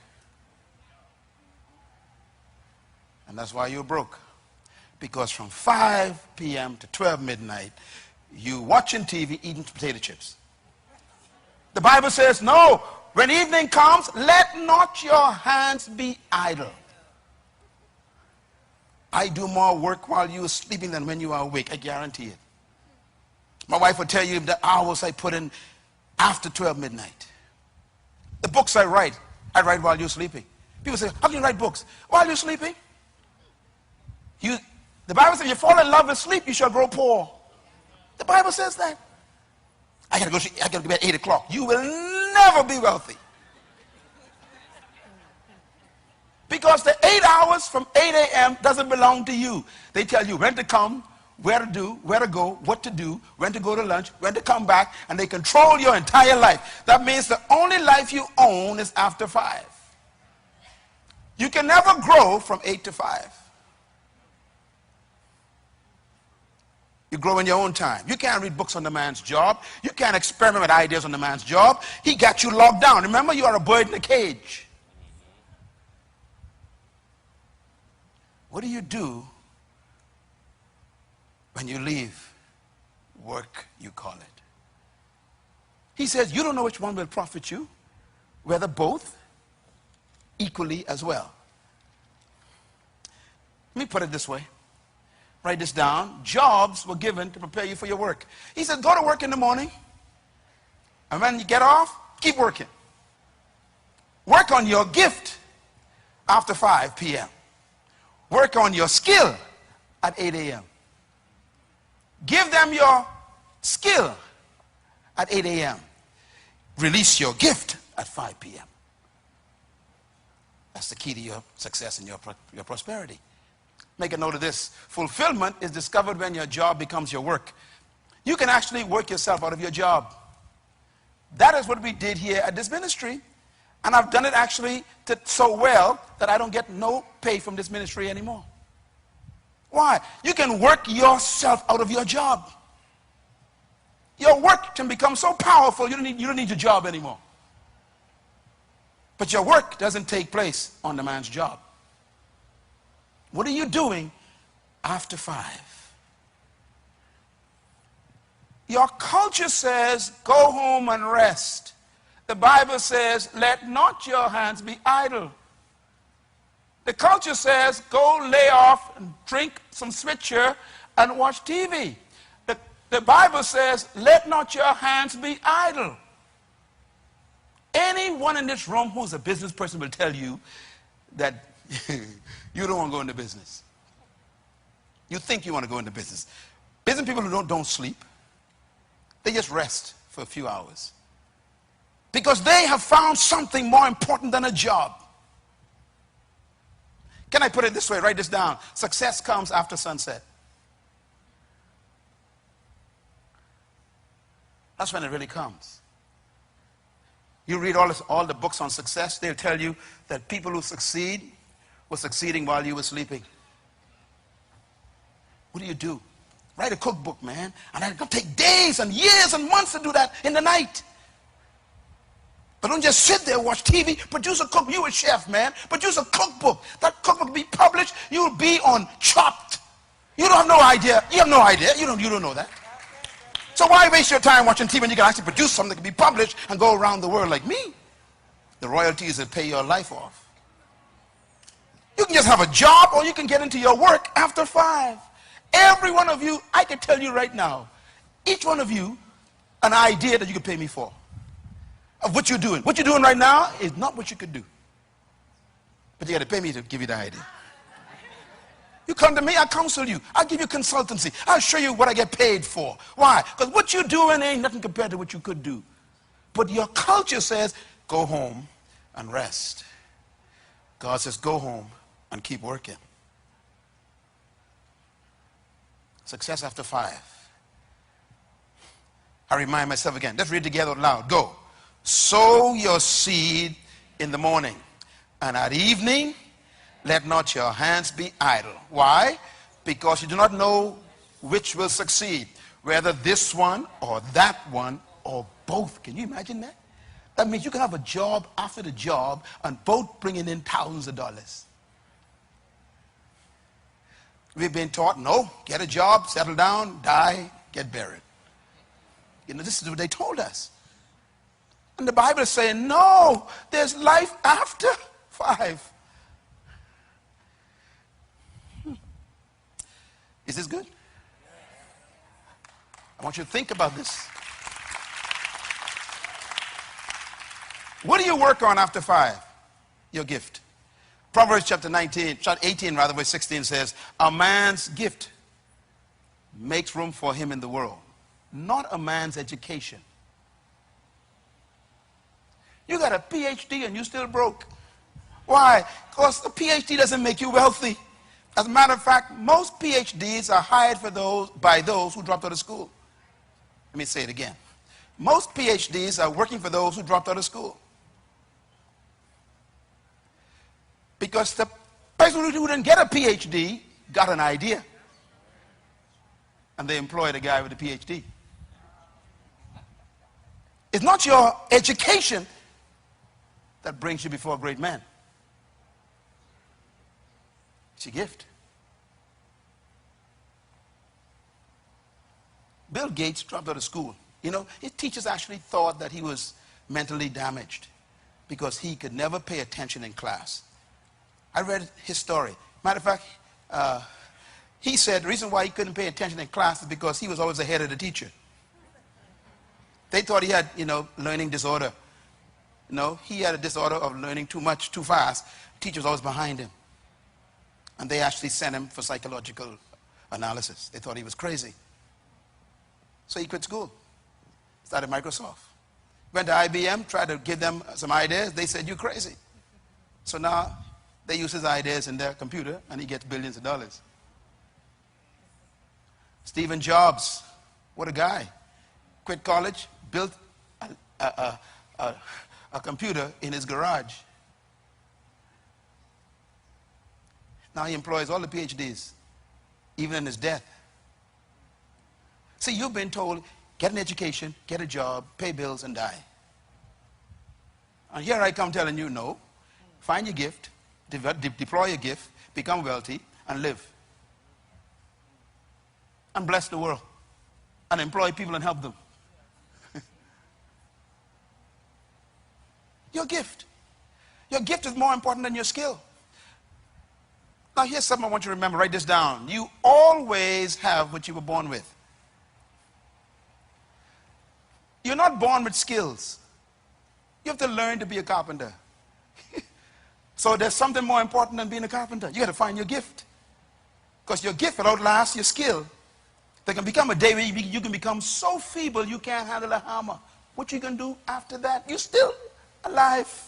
Speaker 2: And that's why you're broke. Because from 5 p.m. to 12 midnight, you watching TV, eating potato chips. The Bible says, no, when evening comes, let not your hands be idle. I do more work while you are sleeping than when you are awake. I guarantee it. My wife would tell you the hours I put in after 12 midnight. The books I write while you're sleeping. People say, how can you write books? While you're sleeping? The Bible says, if you fall in love with sleep, you shall grow poor. The Bible says that. I gotta go to bed at 8 o'clock. You will never be wealthy. Because the 8 hours from 8 a.m. doesn't belong to you. They tell you when to come, where to do, where to go, what to do, when to go to lunch, when to come back, and they control your entire life. That means the only life you own is after 5. You can never grow from 8 to 5. You grow in your own time. You can't read books on the man's job. You can't experiment with ideas on the man's job. He got you locked down. Remember, you are a bird in a cage. What do you do when you leave work, you call it? He says, you don't know which one will profit you, whether both equally as well. Let me put it this way. Write this down. Jobs were given to prepare you for your work. He said, go to work in the morning, and when you get off, keep working. Work on your gift after 5 p.m. Work on your skill at 8 a.m. Give them your skill at 8 a.m. Release your gift at 5 p.m. That's the key to your success and your prosperity. Make a note of this. Fulfillment is discovered when your job becomes your work. You can actually work yourself out of your job. That is what we did here at this ministry. And I've done it actually so well that I don't get no pay from this ministry anymore. Why? You can work yourself out of your job. Your work can become so powerful you don't need your job anymore. But your work doesn't take place on the man's job. What are you doing after 5? Your culture says, go home and rest. The Bible says, let not your hands be idle. The culture says, go lay off and drink some switcher and watch TV. The Bible says, let not your hands be idle. Anyone in this room who's a business person will tell you that you don't want to go into business. You think you want to go into business. Business people who don't sleep, they just rest for a few hours. Because they have found something more important than a job. Can I put it this way? Write this down. Success comes after sunset. That's when it really comes. You read all the books on success, they'll tell you that people who succeed were succeeding while you were sleeping. What do? Write a cookbook, man. And it's going to take days and years and months to do that in the night. But don't just sit there and watch TV. Produce a cookbook. You a chef, man. Produce a cookbook. That cookbook will be published. You'll be on Chopped. You don't have no idea. You have no idea. You don't know that. So why waste your time watching TV when you can actually produce something that can be published and go around the world like me? The royalties that pay your life off. You can just have a job, or you can get into your work after 5. Every one of you, I can tell you right now, each one of you, an idea that you could pay me for. Of what you're doing. What you're doing right now is not what you could do. But you got to pay me to give you the idea. You come to me, I counsel you. I'll give you consultancy. I'll show you what I get paid for. Why? Because what you're doing ain't nothing compared to what you could do. But your culture says, go home and rest. God says, go home and keep working. Success after 5. I remind myself again. Let's read together out loud. Go. Sow your seed in the morning, and at evening, let not your hands be idle. Why? Because you do not know which will succeed, whether this one or that one or both. Can you imagine that? That means you can have a job after the job and both bringing in thousands of dollars. We've been taught, no, get a job, settle down, die, get buried. You know, this is what they told us. And the Bible is saying, no, there's life after 5. Is this good? I want you to think about this. What do you work on after 5? Your gift. Proverbs chapter 18 rather, verse 16 says, a man's gift makes room for him in the world, not a man's education. You got a PhD and you still broke. Why? Because the PhD doesn't make you wealthy. As a matter of fact, most PhDs are hired by those who dropped out of school. Let me say it again. Most PhDs are working for those who dropped out of school. Because the person who didn't get a PhD got an idea. And they employed a guy with a PhD. It's not your education that brings you before a great man. It's your gift. Bill Gates dropped out of school. You know, his teachers actually thought that he was mentally damaged because he could never pay attention in class. I read his story. Matter of fact, he said the reason why he couldn't pay attention in class is because he was always ahead of the teacher. They thought he had, learning disorder. No, he had a disorder of learning too much, too fast. Teacher was always behind him. And they actually sent him for psychological analysis. They thought he was crazy. So he quit school. Started Microsoft. Went to IBM, tried to give them some ideas. They said, you're crazy. So now they use his ideas in their computer, and he gets billions of dollars. Stephen Jobs, what a guy. Quit college, built a computer in his garage. Now he employs all the PhDs, even in his death. See, you've been told, get an education, get a job, pay bills, and die. And here I come telling you, no. Find your gift, deploy your gift, become wealthy, and live. And bless the world. And employ people and help them. Your gift. Your gift is more important than your skill. Now here's something I want you to remember. Write this down. You always have what you were born with. You're not born with skills. You have to learn to be a carpenter. So there's something more important than being a carpenter. You got to find your gift. Because your gift will outlast your skill. There can become a day where you can become so feeble you can't handle a hammer. What you can do after that? You're still alive.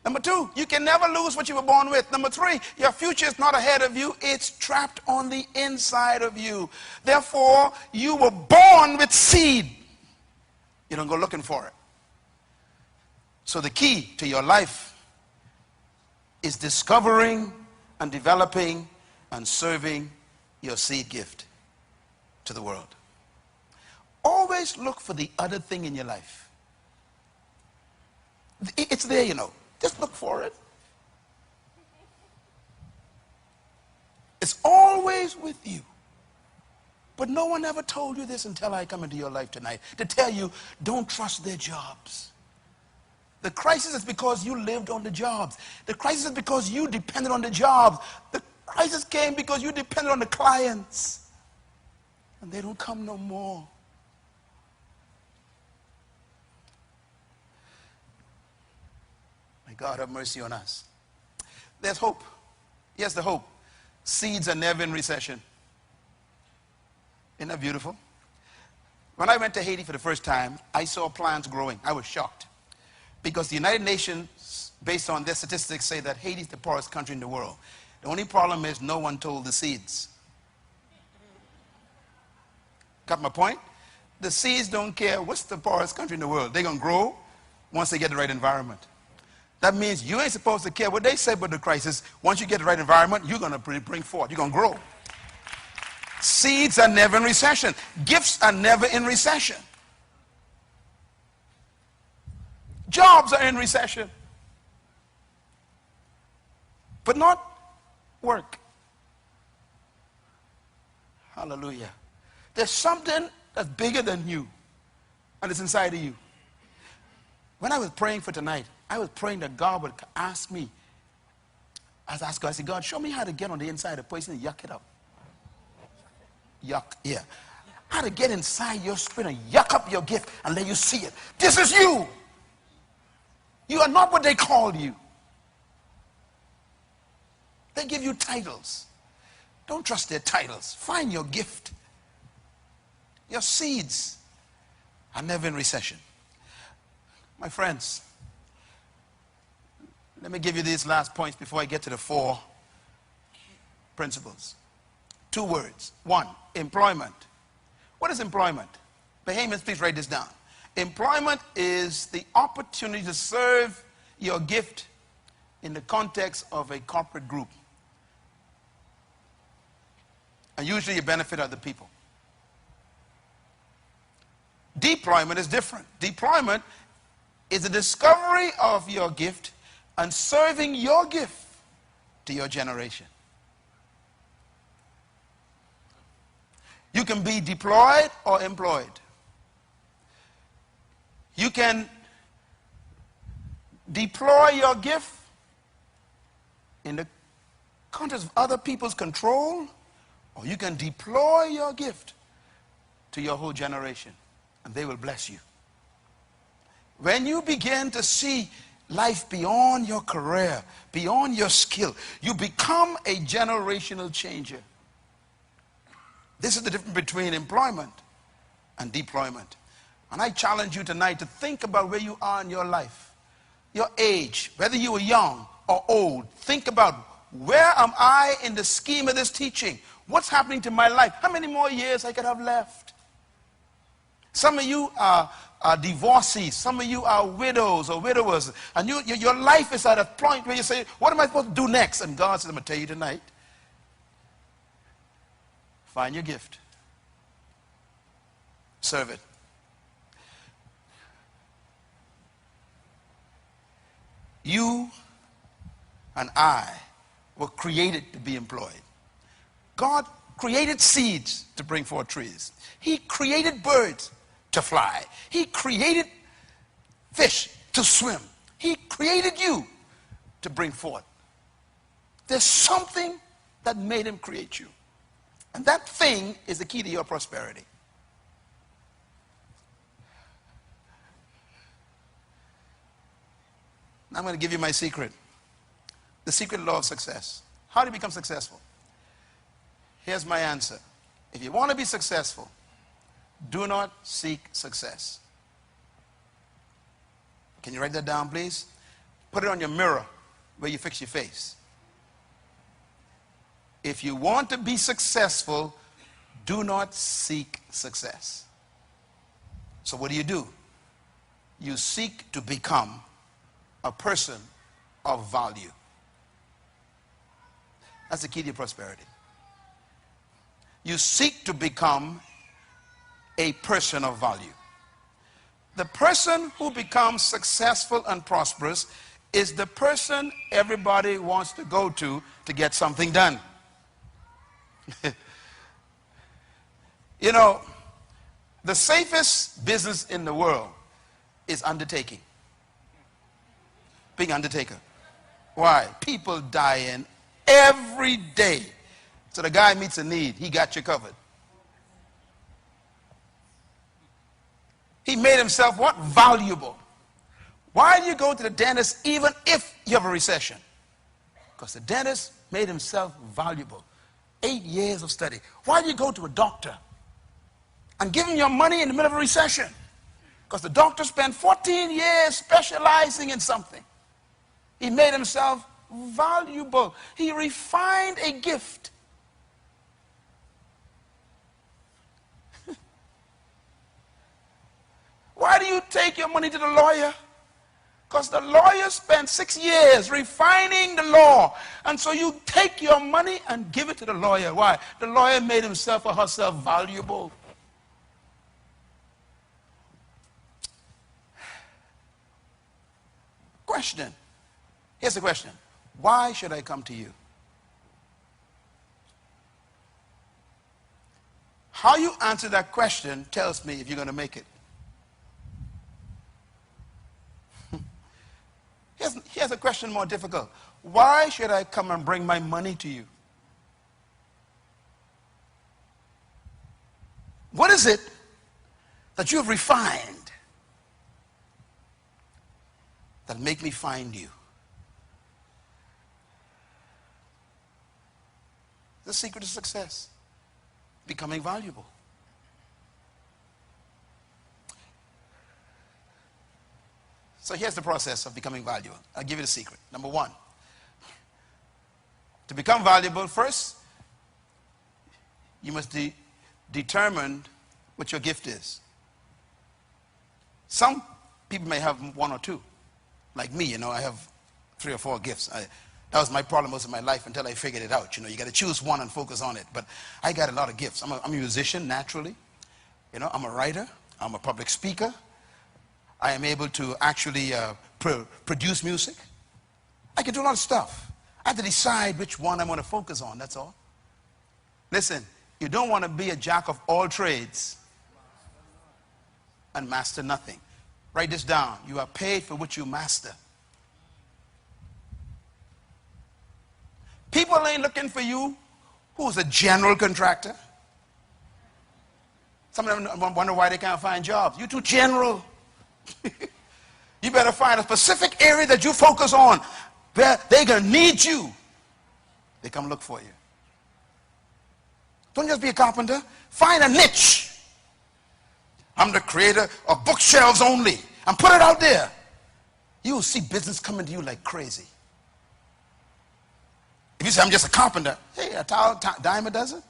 Speaker 2: Number 2, you can never lose what you were born with. Number 3, your future is not ahead of you. It's trapped on the inside of you. Therefore, you were born with seed. You don't go looking for it. So the key to your life is discovering and developing and serving your seed gift to the world. Always look for the other thing in your life. It's there, Just look for it. It's always with you. But no one ever told you this until I come into your life tonight, to tell you, don't trust their jobs. The crisis is because you lived on the jobs. The crisis is because you depended on the jobs. The crisis came because you depended on the clients. And they don't come no more. May God have mercy on us. There's hope. Yes, the hope. Seeds are never in recession. Isn't that beautiful? When I went to Haiti for the first time, I saw plants growing. I was shocked. Because the United Nations, based on their statistics, say that Haiti is the poorest country in the world. The only problem is no one told the seeds. Got my point? The seeds don't care what's the poorest country in the world. They're going to grow once they get the right environment. That means you ain't supposed to care what they say about the crisis. Once you get the right environment, you're going to bring forth. You're going to grow. Seeds are never in recession. Gifts are never in recession. Jobs are in recession. But not work. Hallelujah. There's something that's bigger than you, and it's inside of you. When I was praying for tonight, I was praying that God would ask me. I asked God, I said, God, show me how to get on the inside of a person and yuck it up. yuck, yeah. How to get inside your spirit and yuck up your gift and let you see it. This is you. You are not what they called you. They give you titles. Don't trust their titles. Find your gift. Your seeds are never in recession. My friends, let me give you these last points before I get to the 4 principles. 2 words. 1, employment. What is employment? Bahamians, please write this down. Employment is the opportunity to serve your gift in the context of a corporate group. And usually you benefit other people. Deployment is different. Deployment is the discovery of your gift and serving your gift to your generation. You can be deployed or employed. You can deploy your gift in the context of other people's control, or you can deploy your gift to your whole generation, and they will bless you. When you begin to see life beyond your career, beyond your skill, you become a generational changer. This is the difference between employment and deployment. And I challenge you tonight to think about where you are in your life, your age, whether you are young or old. Think about, where am I in the scheme of this teaching? What's happening to my life? How many more years I could have left? Some of you are divorcees. Some of you are widows or widowers. And your life is at a point where you say, what am I supposed to do next? And God says, I'm going to tell you tonight. Find your gift. Serve it. You and I were created to be employed. God created seeds to bring forth trees. He created birds to fly. He created fish to swim. He created you to bring forth. There's something that made him create you. And that thing is the key to your prosperity. Now I'm going to give you my secret. The secret law of success. How do you become successful? Here's my answer. If you want to be successful, do not seek success. Can you write that down, please? Put it on your mirror where you fix your face. If you want to be successful, do not seek success. So what do? You seek to become a person of value. That's the key to your prosperity. You seek to become a person of value. The person who becomes successful and prosperous is the person everybody wants to go to get something done. You know, the safest business in the world is undertaking. Being undertaker. Why? People dying every day. So the guy meets a need, he got you covered. He made himself what? Valuable. Why do you go to the dentist even if you have a recession? Because the dentist made himself valuable. 8 years of study. Why do you go to a doctor and give him your money in the middle of a recession? Because the doctor spent 14 years specializing in something. He made himself valuable. He refined a gift. Why do you take your money to the lawyer? Because the lawyer spent 6 years refining the law. And so you take your money and give it to the lawyer. Why? The lawyer made himself or herself valuable. Question. Here's the question. Why should I come to you? How you answer that question tells me if you're going to make it. Here's a question more difficult. Why should I come and bring my money to you? What is it that you have refined that'll make me find you? The secret of success, becoming valuable. So here's the process of becoming valuable. I'll give you the secret. Number one, to become valuable, first, you must determine what your gift is. Some people may have one or two. Like me, I have 3 or 4 gifts. That was my problem most of my life until I figured it out. You got to choose one and focus on it. But I got a lot of gifts. I'm a musician, naturally. I'm a writer. I'm a public speaker. I am able to actually produce music. I can do a lot of stuff. I have to decide which one I'm going to focus on, that's all. Listen, you don't want to be a jack of all trades and master nothing. Write this down. You are paid for what you master. People ain't looking for you who's a general contractor. Some of them wonder why they can't find jobs. You're too general. You better find a specific area that you focus on where they're going to need you. They come look for you. Don't just be a carpenter. Find a niche. I'm the creator of bookshelves only. And put it out there. You will see business coming to you like crazy. If you say, I'm just a carpenter, hey, a dime a dozen.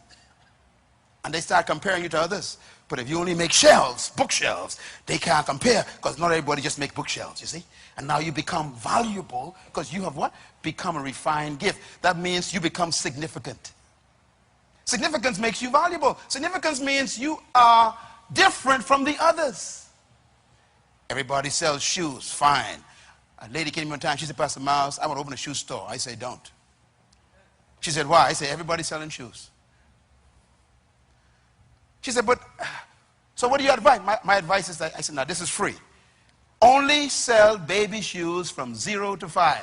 Speaker 2: And they start comparing you to others. But if you only make shelves, bookshelves, they can't compare because not everybody just make bookshelves, you see. And now you become valuable because you have what? Become a refined gift. That means you become significant. Significance makes you valuable. Significance means you are different from the others. Everybody sells shoes, fine. A lady came in one time, she said, Pastor Myles, I want to open a shoe store. I say, don't. She said, why? I say, everybody's selling shoes. She said, but, so what do you advise? My advice is that, I said, now this is free. Only sell baby shoes from 0 to 5.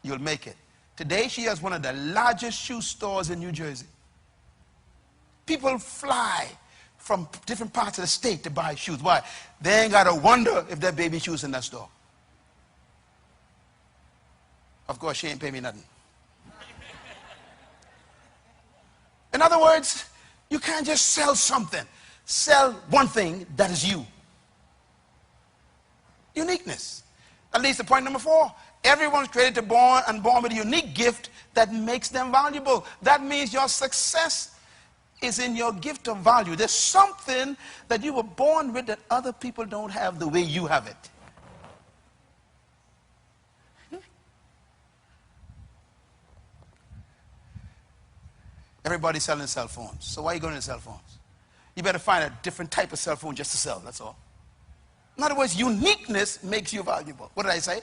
Speaker 2: You'll make it. Today she has one of the largest shoe stores in New Jersey. People fly from different parts of the state to buy shoes. Why? They ain't got to wonder if there are baby shoes in that store. Of course, she ain't pay me nothing. In other words, you can't just sell something. Sell one thing that is you. Uniqueness. That leads to point number 4. Everyone's created to born with a unique gift that makes them valuable. That means your success is in your gift of value. There's something that you were born with that other people don't have the way you have it. Everybody's selling cell phones. So why are you going to cell phones? You better find a different type of cell phone just to sell, that's all. In other words, uniqueness makes you valuable. What did I say?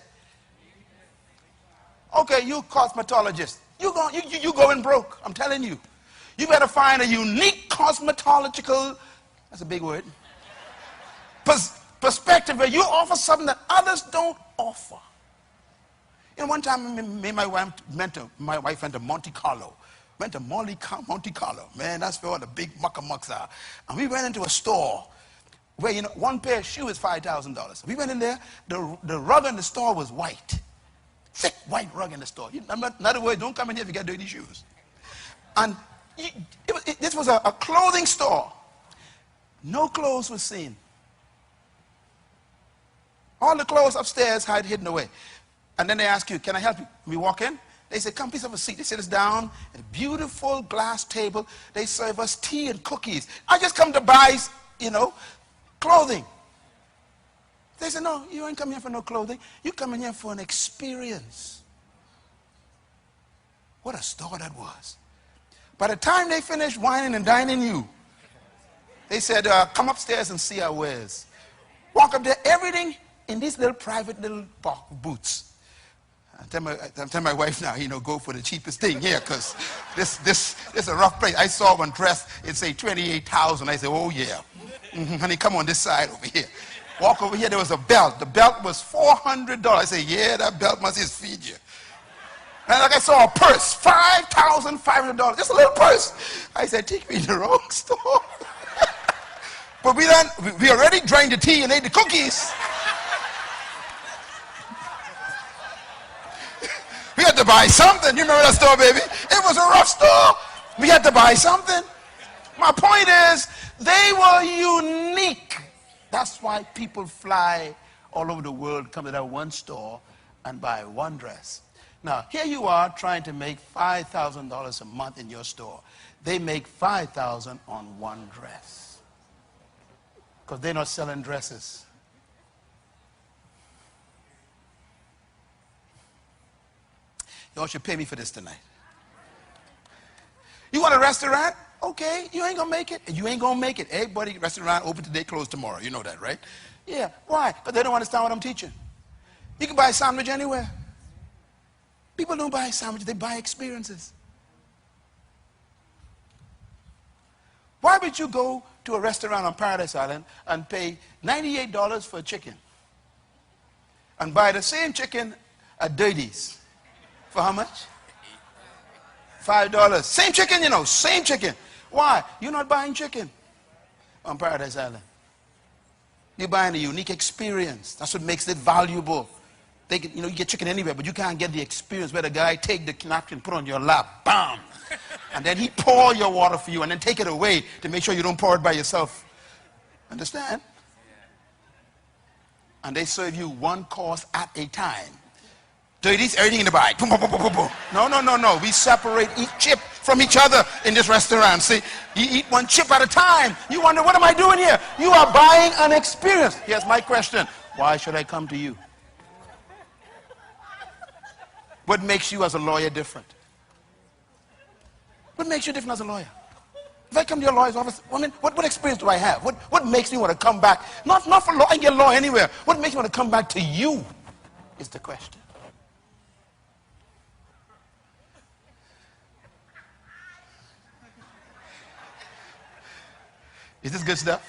Speaker 2: Okay, you cosmetologist. You going broke, I'm telling you. You better find a unique cosmetological, that's a big word, perspective where you offer something that others don't offer. One time, me and my wife went to Monte Carlo. Went to Monte Carlo. Man, that's where all the big muckamucks are. And we went into a store where, one pair of shoes is $5,000. We went in there, the rug in the store was white. Thick white rug in the store. In other words, don't come in here if you got dirty shoes. And this was a clothing store. No clothes were seen. All the clothes upstairs had hidden away. And then they ask you, can I help you? We walk in. They say, come, please have a seat. They sit us down at a beautiful glass table. They serve us tea and cookies. I just come to buy, clothing. They said, no, you ain't coming here for no clothing. You coming here for an experience. What a store that was. By the time they finished whining and dining you, they said, come upstairs and see our wares. Walk up there, everything in these little private little booths. I tell my wife now, go for the cheapest thing here, because this is a rough place. I saw one dress, it say $28,000. I said, oh yeah. Honey, come on this side over here. Walk over here, there was a belt. The belt was $400. I said, yeah, that belt must just feed you. And like I saw a purse, $5,500. Just a little purse. I said, take me in the wrong store. But we already drank the tea and ate the cookies. We had to buy something. You remember that store, baby? It was a rough store. We had to buy something. My point is, they were unique. That's why people fly all over the world, come to that one store and buy one dress. Now, here you are trying to make $5,000 a month in your store. They make $5,000 on one dress. Because they're not selling dresses. Y'all should pay me for this tonight. You want a restaurant? Okay, you ain't gonna make it. You ain't gonna make it. Everybody, restaurant open today, closed tomorrow. You know that, right? Yeah, why? Because they don't understand what I'm teaching. You can buy a sandwich anywhere. People don't buy sandwiches, they buy experiences. Why would you go to a restaurant on Paradise Island and pay $98 for a chicken and buy the same chicken at Dirty's? For how much? $5. Same chicken, you know, same chicken. Why? You're not buying chicken on Paradise Island. You're buying a unique experience. That's what makes it valuable. You get chicken anywhere, but you can't get the experience where the guy take the napkin, put on your lap, bam, and then he pour your water for you and then take it away to make sure you don't pour it by yourself. Understand? And they serve you one course at a time. Dirty's everything in the bag. Boom, boom, boom, boom, boom. No. We separate each chip from each other in this restaurant. See, you eat one chip at a time. You wonder, what am I doing here? You are buying an experience. Here's my question. Why should I come to you? What makes you as a lawyer different? What makes you different as a lawyer? If I come to your lawyer's office, what experience do I have? What makes me want to come back? Not for law, I can get law anywhere. What makes me want to come back to you is the question. Is this good stuff?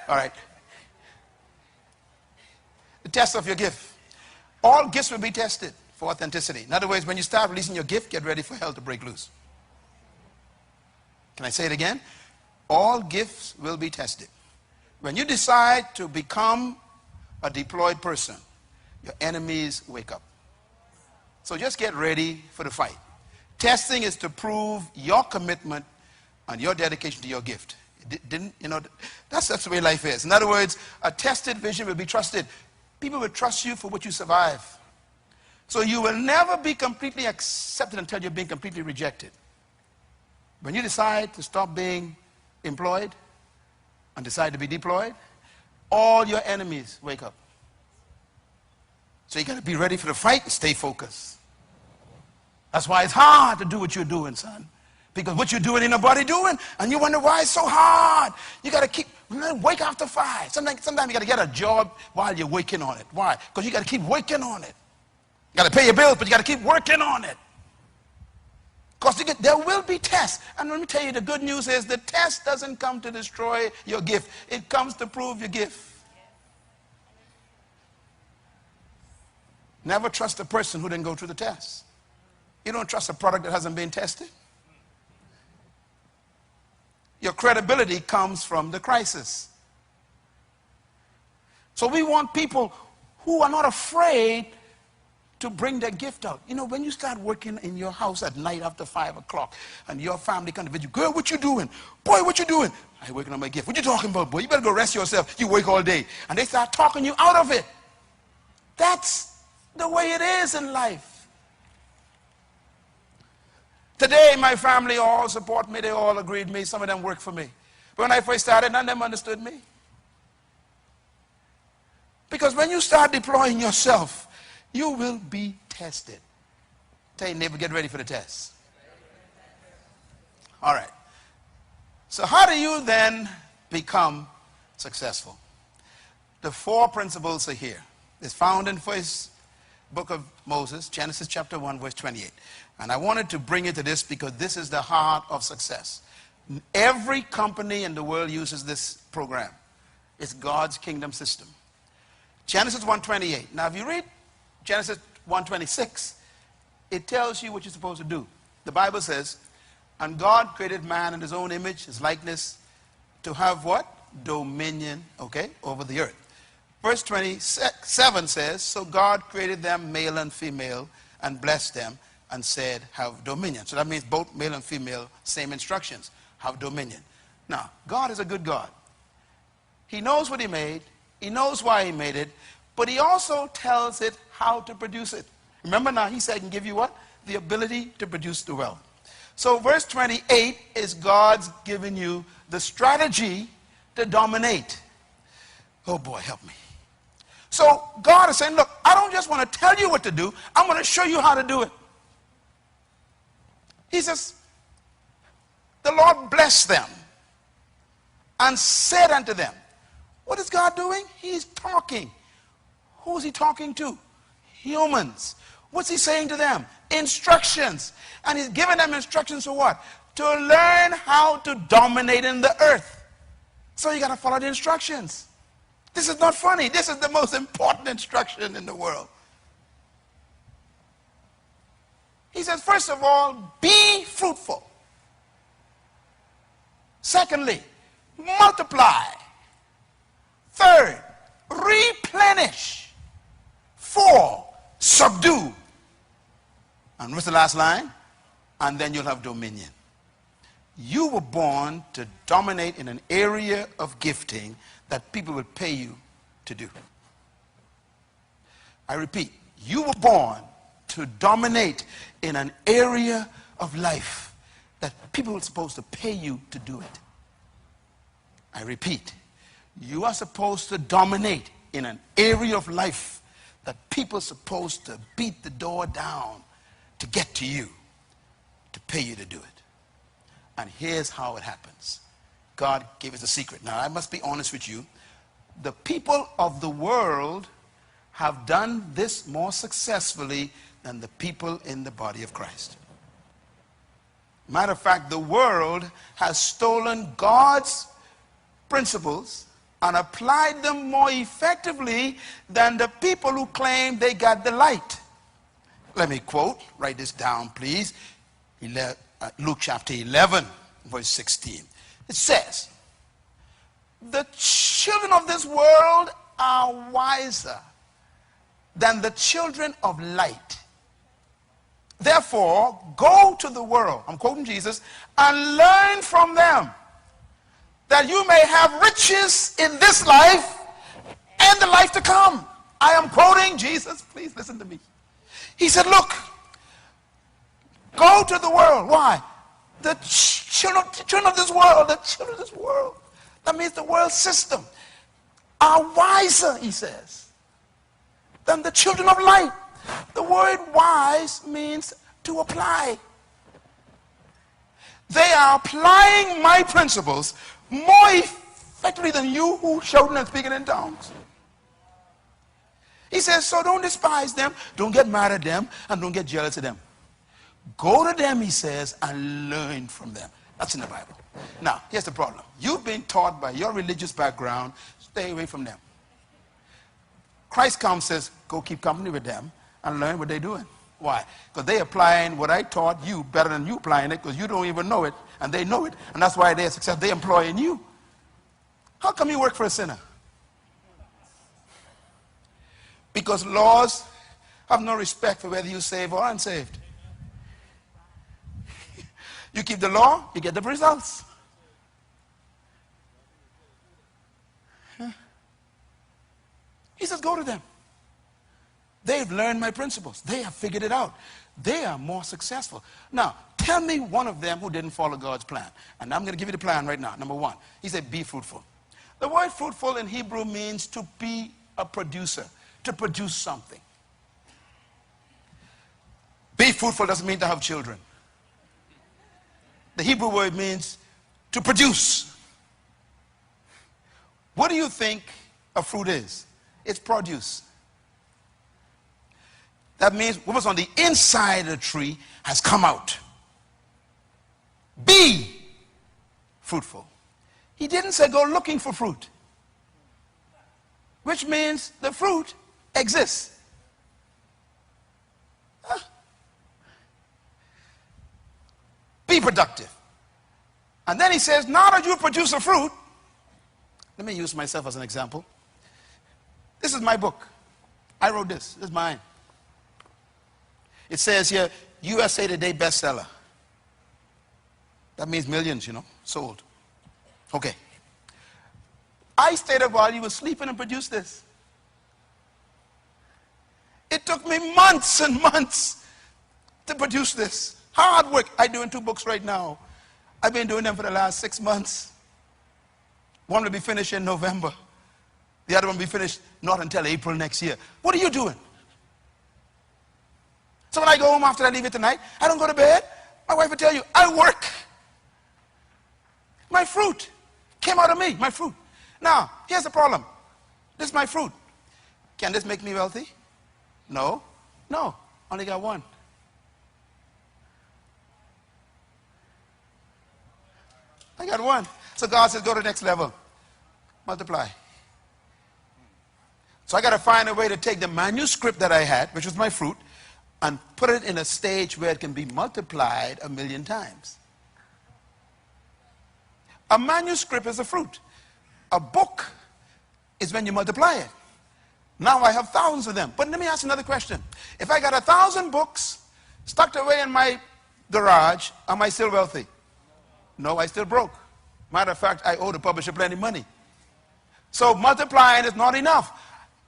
Speaker 2: All right. The test of your gift. All gifts will be tested for authenticity. In other words, when you start releasing your gift, get ready for hell to break loose. Can I say it again? All gifts will be tested. When you decide to become a deployed person, your enemies wake up. So just get ready for the fight. Testing is to prove your commitment and your dedication to your gift. That's the way life is. In other words, a tested vision will be trusted. People will trust you for what you survive. So you will never be completely accepted until you're being completely rejected. When you decide to stop being employed and decide to be deployed, all your enemies wake up. So you got to be ready for the fight and stay focused. That's why it's hard to do what you're doing, son. Because what you're doing ain't nobody doing, and you wonder why it's so hard. You got to wake after 5. Sometimes you got to get a job while you're working on it. Why? Because you got to keep working on it. You got to pay your bills, but you got to keep working on it. Because there will be tests. And let me tell you, the good news is the test doesn't come to destroy your gift. It comes to prove your gift. Never trust a person who didn't go through the test. You don't trust a product that hasn't been tested. Your credibility comes from the crisis. So we want people who are not afraid to bring their gift out. You know, when you start working in your house at night after 5 o'clock and your family comes to visit you, girl, what you doing? Boy, what you doing? I'm working on my gift. What you talking about, boy? You better go rest yourself. You work all day. And they start talking you out of it. That's the way it is in life. Today, my family all support me. They all agreed with me. Some of them work for me. But when I first started, none of them understood me. Because when you start deploying yourself, you will be tested. Tell your neighbor, get ready for the test. All right. So how do you then become successful? The 4 principles are here. It's found in first book of Moses, Genesis chapter 1, verse 28. And I wanted to bring you to this because this is the heart of success. Every company in the world uses this program. It's God's kingdom system. Genesis 1:28. Now, if you read Genesis 1:26, it tells you what you're supposed to do. The Bible says, and God created man in his own image, his likeness, to have what? dominion, okay, over the earth. Verse 27 says, so God created them male and female and blessed them and said, have dominion. So that means both male and female, same instructions, have dominion. Now, God is a good God. He knows what he made. He knows why he made it. But he also tells it how to produce it. Remember now, he said, I can give you what? The ability to produce the wealth. So verse 28 is God's giving you the strategy to dominate. Oh boy, help me. So God is saying, look, I don't just want to tell you what to do. I'm going to show you how to do it. He says, the Lord blessed them and said unto them. What is God doing? He's talking. Who is he talking to? Humans. What's he saying to them? Instructions. And he's giving them instructions for what? To learn how to dominate in the earth. So you got to follow the instructions. This is not funny. This is the most important instruction in the world. He says, first of all, be fruitful. Secondly, multiply. Third, replenish. 4, subdue. And what's the last line? And then you'll have dominion. You were born to dominate in an area of gifting that people will pay you to do. I repeat, you were born to dominate in an area of life that people are supposed to pay you to do it. I repeat, you are supposed to dominate in an area of life that people are supposed to beat the door down to get to you, to pay you to do it. And here's how it happens. God gave us a secret. Now, I must be honest with you. The people of the world have done this more successfully than the people in the body of Christ. Matter of fact, the world has stolen God's principles and applied them more effectively than the people who claim they got the light. Let me quote, write this down, please. Luke chapter 11, verse 16. It says, the children of this world are wiser than the children of light. Therefore, go to the world, I'm quoting Jesus, and learn from them, that you may have riches in this life and the life to come. I am quoting Jesus. Please listen to me. He said, look, go to the world. Why? The children of this world, the children of this world, that means the world system, are wiser, he says, than the children of light. The word wise means to apply. They are applying my principles more effectively than you who shouting and speaking in tongues. He says, so don't despise them, don't get mad at them, and don't get jealous of them. Go to them, he says, and learn from them. That's in the Bible. Now, here's the problem. You've been taught by your religious background, stay away from them. Christ comes and says, go keep company with them and learn what they're doing. Why? Because they're applying what I taught you better than you applying it, because you don't even know it, and they know it, and that's why they're successful. They're employing you. How come you work for a sinner? Because laws have no respect for whether you're saved or unsaved. You keep the law, you get the results. He says, go to them. They've learned my principles. They have figured it out. They are more successful. Now, tell me one of them who didn't follow God's plan. And I'm going to give you the plan right now. Number 1, he said, be fruitful. The word fruitful in Hebrew means to be a producer, to produce something. Be fruitful doesn't mean to have children. The Hebrew word means to produce. What do you think a fruit is? It's produce. That means what was on the inside of the tree has come out. Be fruitful. He didn't say go looking for fruit, which means the fruit exists. Be productive. And then he says, now that you produce a fruit, Let me use myself as an example. This is my book. I wrote this. This is mine. It says here, USA Today bestseller. That means millions, you know, sold. Okay. I stayed up while you were sleeping and produced this. It took me months and months to produce this. Hard work. I'm doing 2 books right now. I've been doing them for the last 6 months. One will be finished in November. The other one will be finished not until April next year. What are you doing? So when I go home after I leave it tonight, I don't go to bed. My wife will tell you, I work. My fruit came out of me, my fruit. Now, here's the problem. This is my fruit. Can this make me wealthy? No. No. Only got one. I got one. So God says, go to the next level. Multiply. So I got to find a way to take the manuscript that I had, which was my fruit, and put it in a stage where it can be multiplied 1,000,000 times. A manuscript is a fruit. A book is when you multiply it. Now I have thousands of them. But let me ask another question. If I got 1,000 books stuck away in my garage, am I still wealthy? No, I still broke. Matter of fact, I owe the publisher plenty of money. So multiplying is not enough.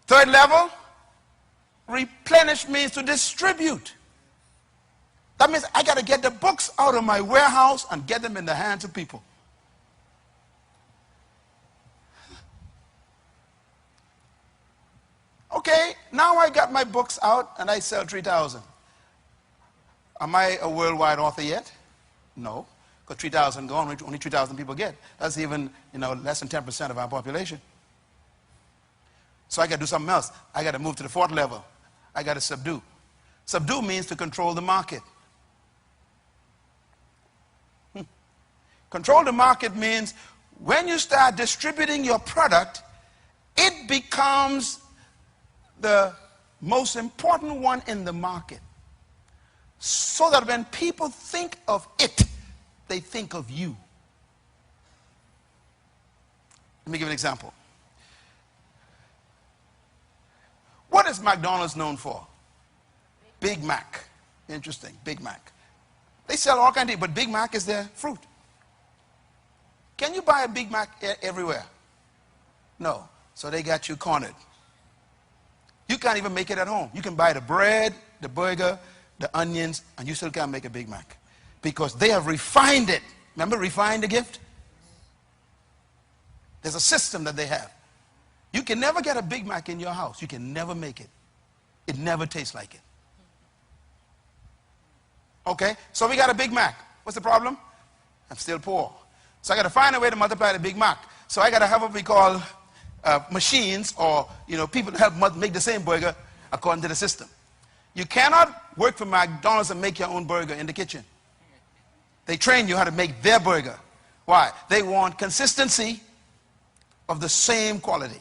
Speaker 2: Third level, replenish means to distribute. That means I got to get the books out of my warehouse and get them in the hands of people. Okay, now I got my books out and I sell 3,000. Am I a worldwide author yet? No, because 3,000 gone, only 3,000 people get. That's even, less than 10% of our population. So I got to do something else. I got to move to the 4th level. I got to subdue. Subdue means to control the market. Control the market means when you start distributing your product, it becomes the most important one in the market. So that when people think of it, they think of you. Let me give an example. What is McDonald's known for? Big Mac. Interesting, Big Mac. They sell all kinds of things, but Big Mac is their fruit. Can you buy a Big Mac everywhere? No. So they got you cornered. You can't even make it at home. You can buy the bread, the burger, the onions, and you still can't make a Big Mac. Because they have refined it. Remember, refine the gift? There's a system that they have. You can never get a Big Mac in your house. You can never make it. It never tastes like it. Okay, so we got a Big Mac. What's the problem? I'm still poor. So I got to find a way to multiply the Big Mac. So I got to have what we call machines or people to help make the same burger according to the system. You cannot work for McDonald's and make your own burger in the kitchen. They train you how to make their burger. Why? They want consistency of the same quality.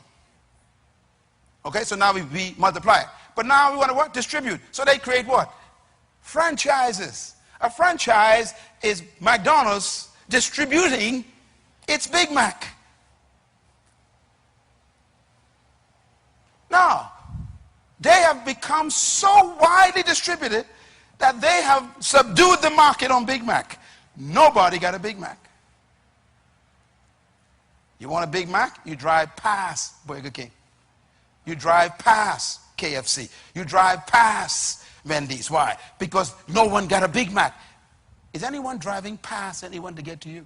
Speaker 2: Okay, so now we multiply it. But now we want to what? Distribute. So they create what? Franchises. A franchise is McDonald's distributing its Big Mac. Now, they have become so widely distributed that they have subdued the market on Big Mac. Nobody got a Big Mac. You want a Big Mac? You drive past Burger King. You drive past KFC. You drive past Wendy's. Why? Because no one got a Big Mac. Is anyone driving past anyone to get to you?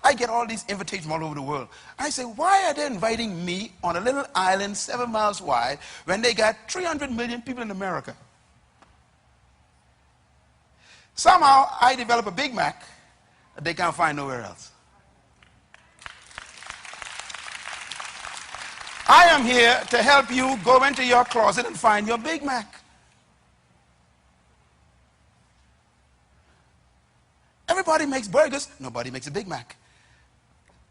Speaker 2: I get all these invitations all over the world. I say, why are they inviting me on a little island 7 miles wide when they got 300 million people in America? Somehow I develop a Big Mac that they can't find nowhere else. I am here to help you go into your closet and find your Big Mac. Everybody makes burgers. Nobody makes a Big Mac.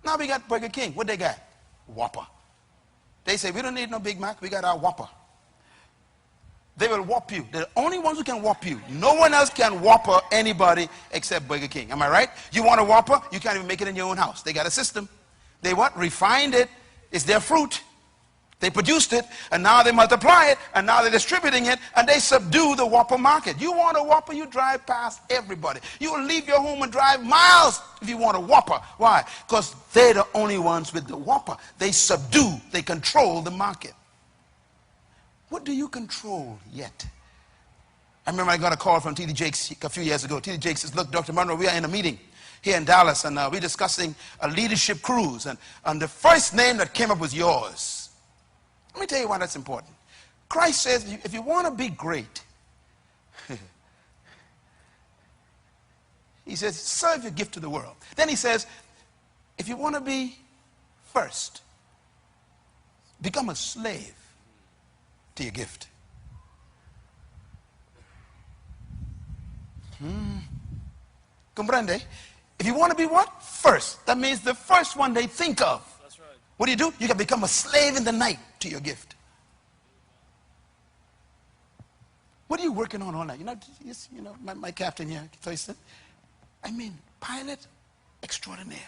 Speaker 2: Now we got Burger King. What they got? Whopper. They say, we don't need no Big Mac. We got our Whopper. They will whop you. They're the only ones who can whop you. No one else can whopper anybody except Burger King. Am I right? You want a whopper? You can't even make it in your own house. They got a system. They what? Refined it. It's their fruit. They produced it, and now they multiply it, and now they're distributing it, and they subdue the whopper market. You want a whopper, you drive past everybody. You will leave your home and drive miles if you want a whopper. Why? Because they're the only ones with the whopper. They subdue, they control the market. What do you control yet? I remember I got a call from T.D. Jakes a few years ago. T.D. Jakes says, look, Dr. Munroe, we are in a meeting here in Dallas, and we're discussing a leadership cruise, and the first name that came up was yours. Let me tell you why that's important. Christ says, if you want to be great, he says, serve your gift to the world. Then he says, if you want to be first, become a slave to your gift. Comprende? If you want to be what? First. That means the first one they think of. That's right. What do? You can become a slave in the night to your gift. What are you working on all night? My captain here, Thurston. I mean, pilot extraordinaire.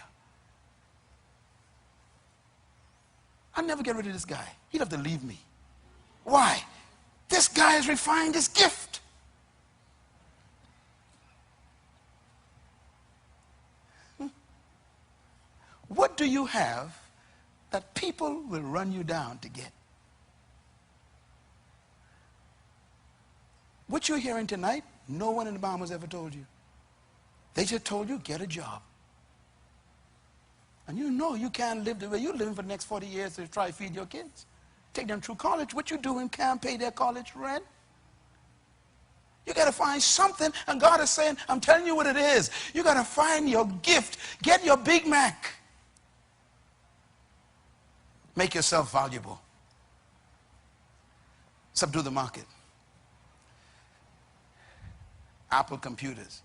Speaker 2: I'll never get rid of this guy. He'd have to leave me. Why? This guy has refined his gift. What do you have that people will run you down to get? What you're hearing tonight, no one in the Bahamas ever told you. They just told you, get a job. And you know you can't live the way you're living for the next 40 years to try to feed your kids. Take them through college. What you doing can't pay their college rent. You got to find something, and God is saying, I'm telling you what it is. You got to find your gift. Get your Big Mac. Make yourself valuable. Subdue the market. Apple computers.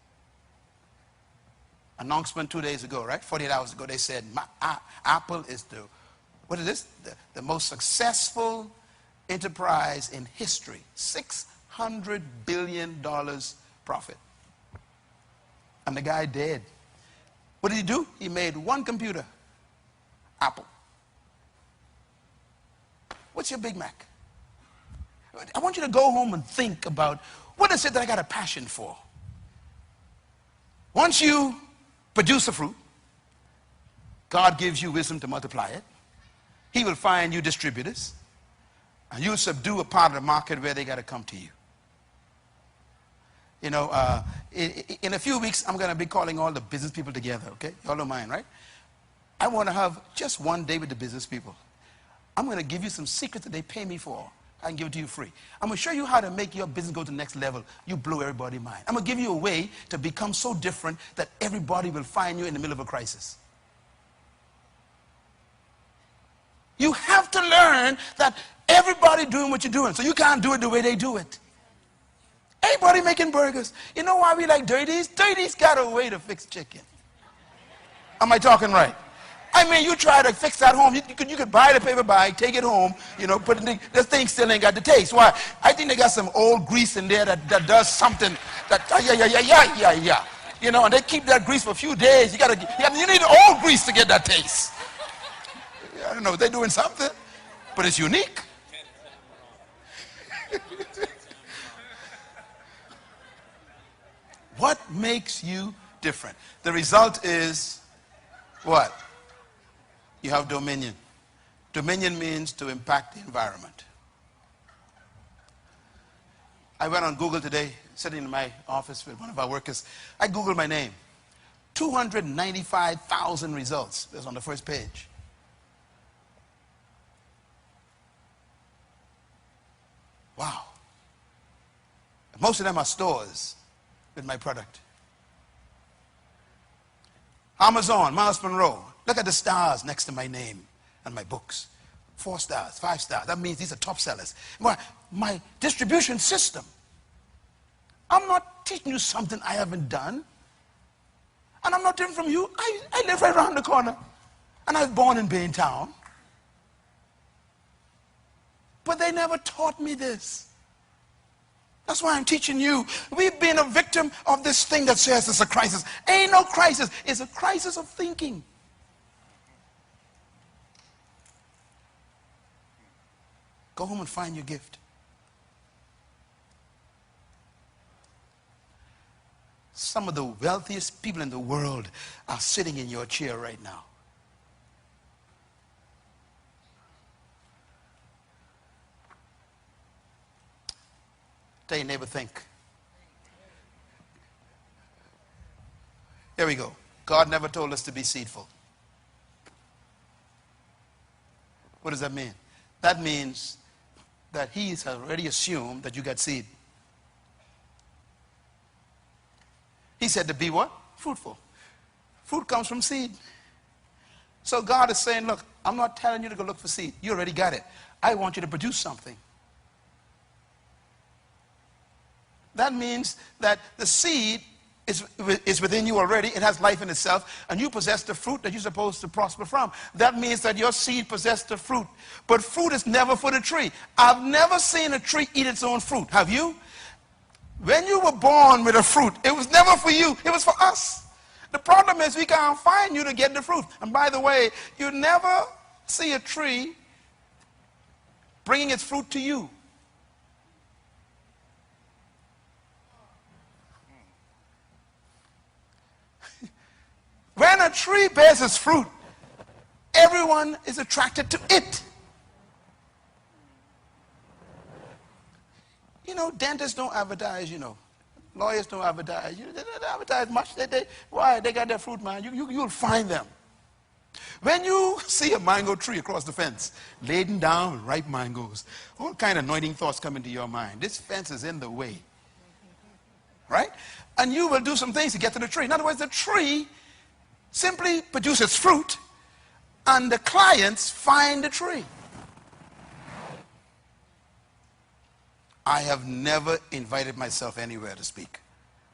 Speaker 2: Announcement 2 days ago, right? 48 hours ago, they said Apple is the most successful enterprise in history. $600 billion profit. And the guy dead. What did he do? He made one computer. Apple. What's your Big Mac? I want you to go home and think about, what is it that I got a passion for? Once you produce a fruit, God gives you wisdom to multiply it. He will find you distributors, and you'll subdue a part of the market where they got to come to you. You know, in a few weeks, I'm going to be calling all the business people together, okay? Y'all don't mind, right? I want to have just one day with the business people. I'm going to give you some secrets that they pay me for. I can give it to you free. I'm going to show you how to make your business go to the next level. You blow everybody's mind. I'm going to give you a way to become so different that everybody will find you in the middle of a crisis. You have to learn that everybody doing what you're doing, so you can't do it the way they do it. Everybody making burgers. You know why we like Dirty's? Dirty's got a way to fix chicken. Am I talking right? I mean, you try to fix that home. You could buy the paper bag, take it home, you know, put it in. This thing still ain't got the taste. Why? I think they got some old grease in there that does something that, yeah. You know, and they keep that grease for a few days. You need old grease to get that taste. I don't know, they're doing something, but it's unique. What makes you different? The result is what? You have dominion. Dominion means to impact the environment. I went on Google today, sitting in my office with one of our workers. I Googled my name. 295,000 results. It was on the first page. Wow. Most of them are stores with my product. Amazon, Myles Munroe. Look at the stars next to my name and my books. 4 stars, 5 stars. That means these are top sellers. My distribution system. I'm not teaching you something I haven't done. And I'm not different from you. I live right around the corner. And I was born in Baintown. But they never taught me this. That's why I'm teaching you. We've been a victim of this thing that says it's a crisis. Ain't no crisis. It's a crisis of thinking. Go home and find your gift. Some of the wealthiest people in the world are sitting in your chair right now. Tell your neighbor, think. Here we go. God never told us to be seedful. What does that mean? That means that he's already assumed that you got seed. He said to be what? Fruitful. Fruit comes from seed. So God is saying, look, I'm not telling you to go look for seed. You already got it. I want you to produce something. That means that the seed is within you already. It has life in itself, and you possess the fruit that you're supposed to prosper from. That means that your seed possesses the fruit. But fruit is never for the tree. I've never seen a tree eat its own fruit. Have you? When you were born with a fruit, it was never for you. It was for us. The problem is we can't find you to get the fruit. And by the way, you never see a tree bringing its fruit to you. When a tree bears its fruit, everyone is attracted to it. You know, dentists don't advertise, you know. Lawyers don't advertise. They don't advertise much. Why? They got their fruit, man. You'll find them. When you see a mango tree across the fence, laden down with ripe mangoes, all kind of anointing thoughts come into your mind. This fence is in the way. Right? And you will do some things to get to the tree. In other words, the tree simply produces fruit, and the clients find the tree. I have never invited myself anywhere to speak,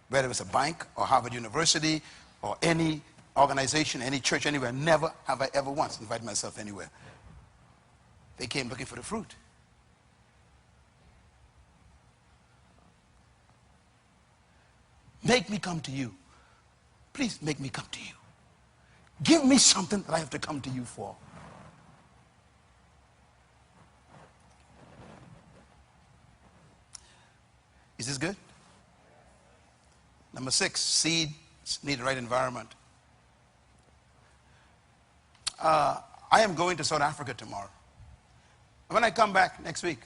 Speaker 2: whether it's a bank or Harvard University or any organization, any church, anywhere. Never have I ever once invited myself anywhere. They came looking for the fruit. Make me come to you. Please make me come to you. Give me something that I have to come to you for. Is this good? Number 6, seeds need the right environment. I am going to South Africa tomorrow. When I come back next week,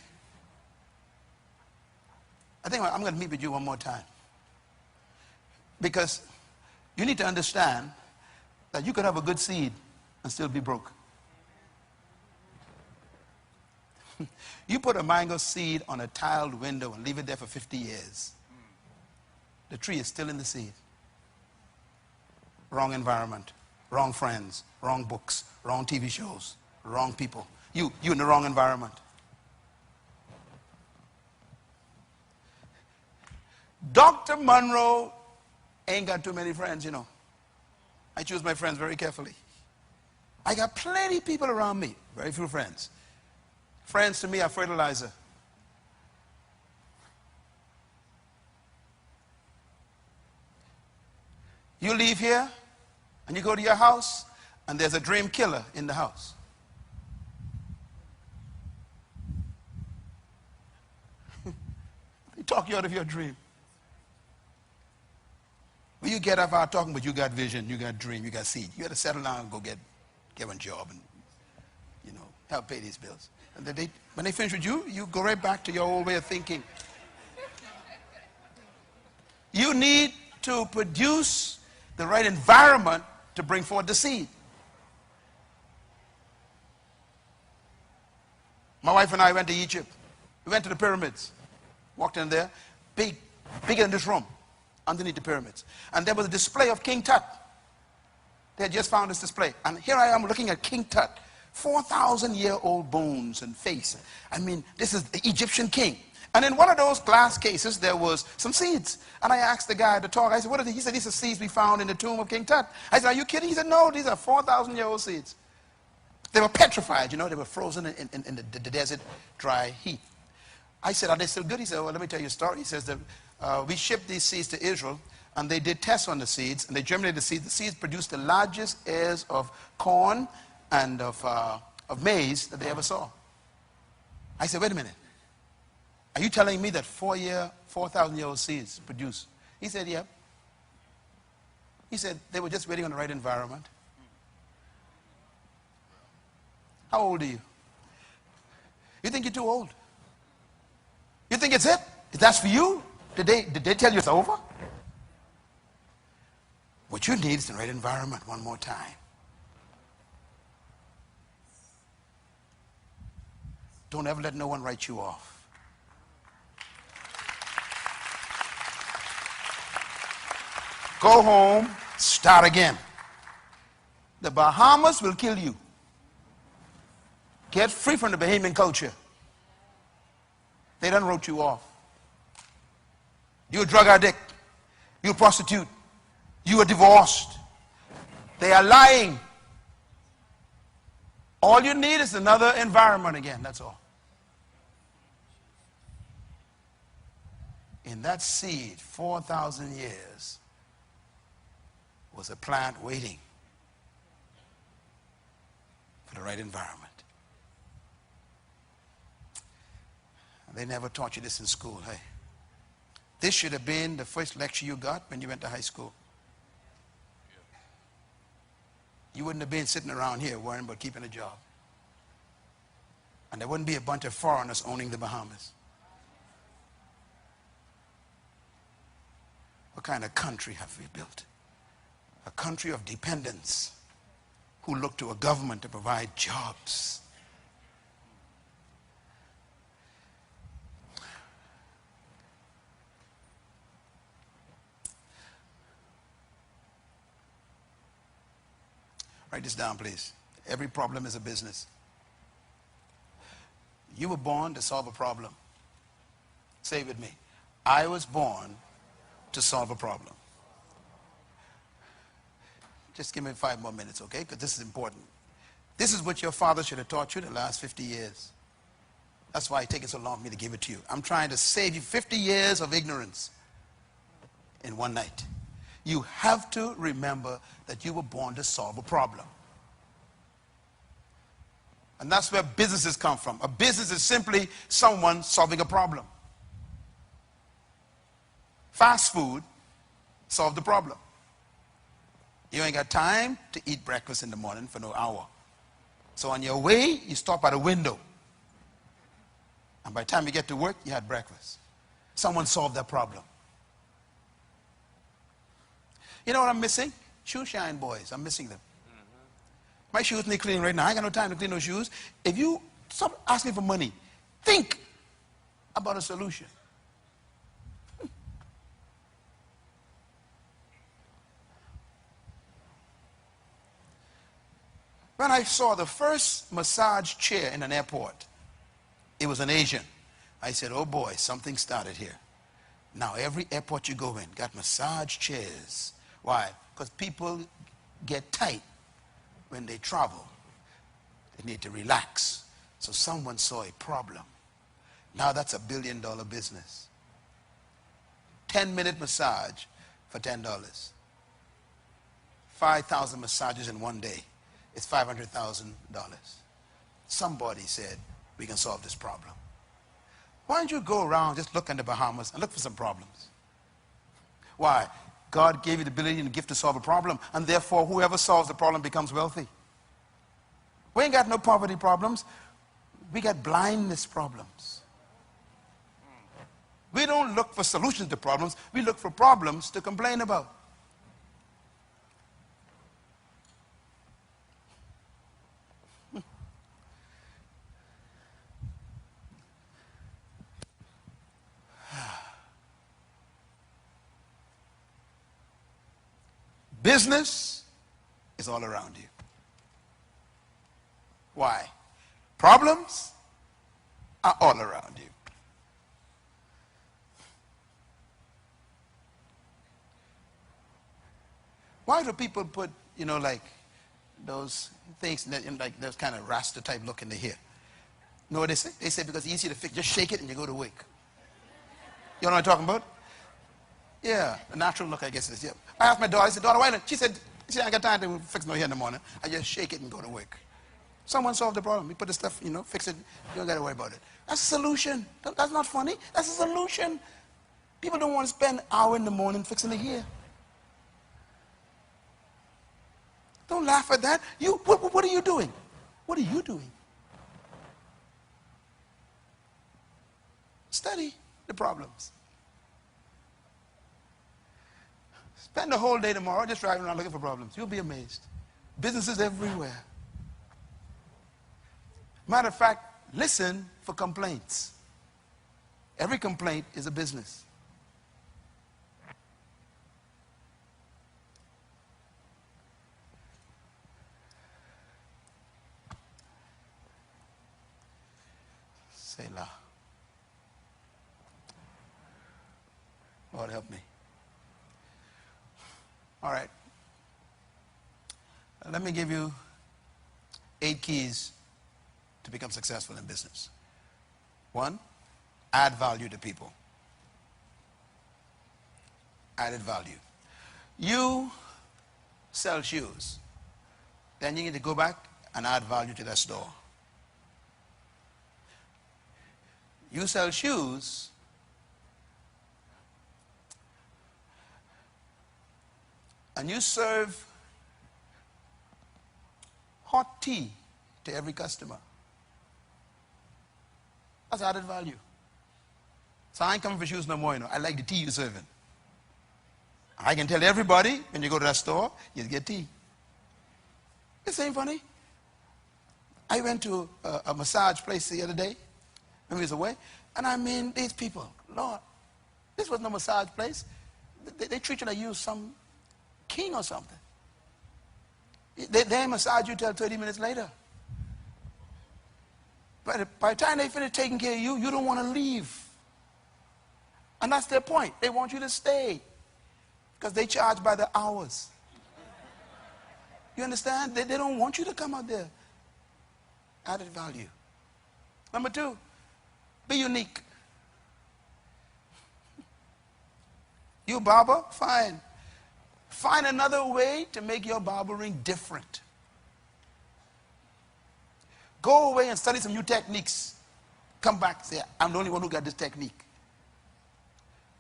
Speaker 2: I think I'm going to meet with you one more time. Because you need to understand that you could have a good seed and still be broke. You put a mango seed on a tiled window and leave it there for 50 years. The tree is still in the seed. Wrong environment, wrong friends, wrong books, wrong TV shows, wrong people. You in the wrong environment. Dr. Munroe ain't got too many friends, you know. I choose my friends very carefully. I got plenty of people around me, very few friends. Friends to me are fertilizer. You leave here and you go to your house and there's a dream killer in the house. They talk you out of your dream. Well, you get up out talking, but you got vision, you got dream, you got seed. You got to settle down and go get one job and, you know, help pay these bills. And when they finish with you, you go right back to your old way of thinking. You need to produce the right environment to bring forth the seed. My wife and I went to Egypt. We went to the pyramids. Walked in there, bigger than this room, underneath the pyramids. And there was a display of King Tut. They had just found this display. And here I am looking at King Tut. 4,000-year-old bones and face. I mean, this is the Egyptian king. And in one of those glass cases, there was some seeds. And I asked the guy at the talk, I said, what are these? He said, these are seeds we found in the tomb of King Tut. I said, are you kidding? He said, no, these are 4,000-year-old seeds. They were petrified, you know, they were frozen in the desert, dry heat. I said, are they still good? He said, well, let me tell you a story. He says that we shipped these seeds to Israel, and they did tests on the seeds, and they germinated the seeds. The seeds produced the largest ears of corn and of maize that they ever saw. I said, wait a minute. Are you telling me that 4,000-year-old seeds produce? He said, yeah. He said, they were just waiting on the right environment. How old are you? You think you're too old? You think it's it? That's for you? Did they tell you it's over? What you need is the right environment one more time. Don't ever let no one write you off. Go home, start again. The Bahamas will kill you. Get free from the Bahamian culture. They done wrote you off. You're a drug addict. You're a prostitute. You are divorced. They are lying. All you need is another environment again, that's all. In that seed, 4,000 years, was a plant waiting for the right environment. They never taught you this in school, hey. This should have been the first lecture you got when you went to high school. You wouldn't have been sitting around here worrying about keeping a job. And there wouldn't be a bunch of foreigners owning the Bahamas. What kind of country have we built? A country of dependents who look to a government to provide jobs. Write this down, please. Every problem is a business. You were born to solve a problem. Say it with me. I was born to solve a problem. Just give me 5 more minutes, okay? Because this is important. This is what your father should have taught you the last 50 years. That's why it's taking so long for me to give it to you. I'm trying to save you 50 years of ignorance in one night. You have to remember that you were born to solve a problem. And that's where businesses come from. A business is simply someone solving a problem. Fast food solved the problem. You ain't got time to eat breakfast in the morning for no hour. So on your way, you stop at a window. And by the time you get to work, you had breakfast. Someone solved that problem. You know what I'm missing? Shoe shine boys. I'm missing them. My shoes need cleaning right now. I ain't got no time to clean those shoes. If you stop asking for money, think about a solution. When I saw the first massage chair in an airport, it was an Asian. I said, oh boy, something started here. Now every airport you go in got massage chairs. Why? Because people get tight when they travel. They need to relax. So someone saw a problem. Now that's $1 billion business. 10-minute massage for $10. 5,000 massages in one day. It's $500,000. Somebody said, we can solve this problem. Why don't you go around, just look in the Bahamas and look for some problems? Why? God gave you the ability and the gift to solve a problem, and therefore whoever solves the problem becomes wealthy. We ain't got no poverty problems. We got blindness problems. We don't look for solutions to problems. We look for problems to complain about. Business is all around you. Why? Problems are all around you. Why do people put, like those things, like those kind of Rasta type look in the hair? You know what they say? They say because it's easy to fix. Just shake it and you go to work. You know what I'm talking about? Yeah, the natural look, I guess, is, yeah. I asked my daughter, I said, daughter, why not? She said, I got time to fix no hair in the morning. I just shake it and go to work. Someone solved the problem. We put the stuff, fix it. You don't got to worry about it. That's a solution. That's not funny. That's a solution. People don't want to spend an hour in the morning fixing the hair. Don't laugh at that. What are you doing? What are you doing? Study the problems. Spend the whole day tomorrow just driving around looking for problems. You'll be amazed. Businesses everywhere. Matter of fact, listen for complaints. Every complaint is a business. Selah. Lord, help me. All right. Let me give you 8 keys to become successful in business. 1, add value to people. Added value. You sell shoes. Then you need to go back and add value to that store. You sell shoes. And you serve hot tea to every customer. That's added value. So I ain't coming for shoes no more, I like the tea you're serving. I can tell everybody when you go to that store, you get tea. This ain't funny. I went to a massage place the other day when we was away, and I mean, these people, Lord, this was no massage place. They treat you like you some king or something. They massage you till 30 minutes later. But by the time they finish taking care of you, you don't want to leave. And that's their point. They want you to stay because they charge by the hours. You understand? They don't want you to come out there. Added value. Number 2, be unique. You a barber? Fine. Find another way to make your barbering different. Go away and study some new techniques. Come back, say, I'm the only one who got this technique.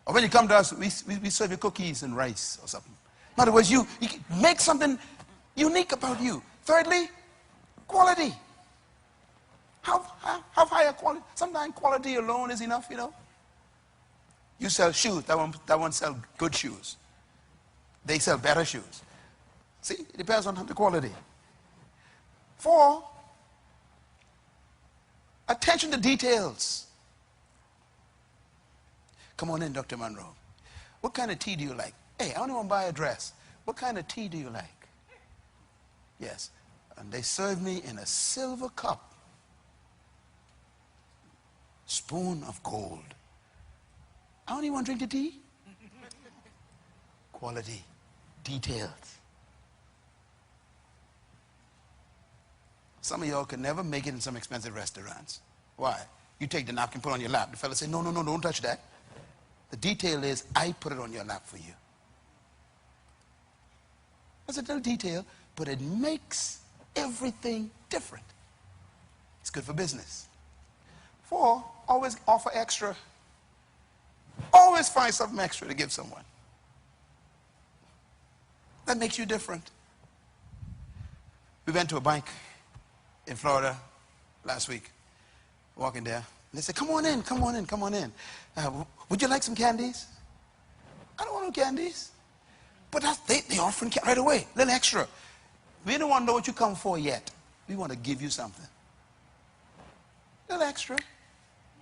Speaker 2: Or when you come to us, we serve you cookies and rice or something. In other words, you make something unique about you. Thirdly, quality. Have higher quality. Sometimes quality alone is enough, You sell shoes, that one sell good shoes. They sell better shoes. See, it depends on the quality. 4, attention to details. Come on in, Dr. Munroe. What kind of tea do you like? Hey, I only want to buy a dress. What kind of tea do you like? Yes. And they serve me in a silver cup. Spoon of gold. I only want to drink the tea. Quality. Details. Some of y'all can never make it in some expensive restaurants. Why? You take the napkin, put it on your lap. The fella say, no, don't touch that. The detail is, I put it on your lap for you. That's a little detail, but it makes everything different. It's good for business. 4, always offer extra. Always find something extra to give someone. That makes you different. We went to a bank in Florida last week, walking there. And they said, come on in. Would you like some candies? I don't want no candies. But they offering right away, a little extra. We don't want to know what you come for yet. We want to give you something. A little extra.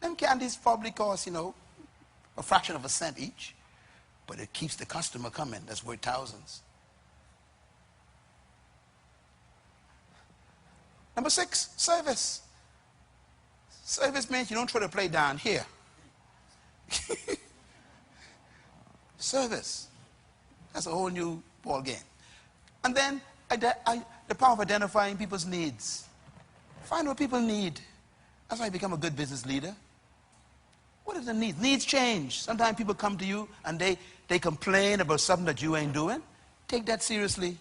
Speaker 2: Them candies probably cost, a fraction of a cent each. But it keeps the customer coming. That's worth thousands. Number 6, service. Service means you don't try to play down here. Service. That's a whole new ball game. And then the power of identifying people's needs. Find what people need. That's how you become a good business leader. What is the need? Needs change. Sometimes people come to you and they complain about something that you ain't doing. Take that seriously.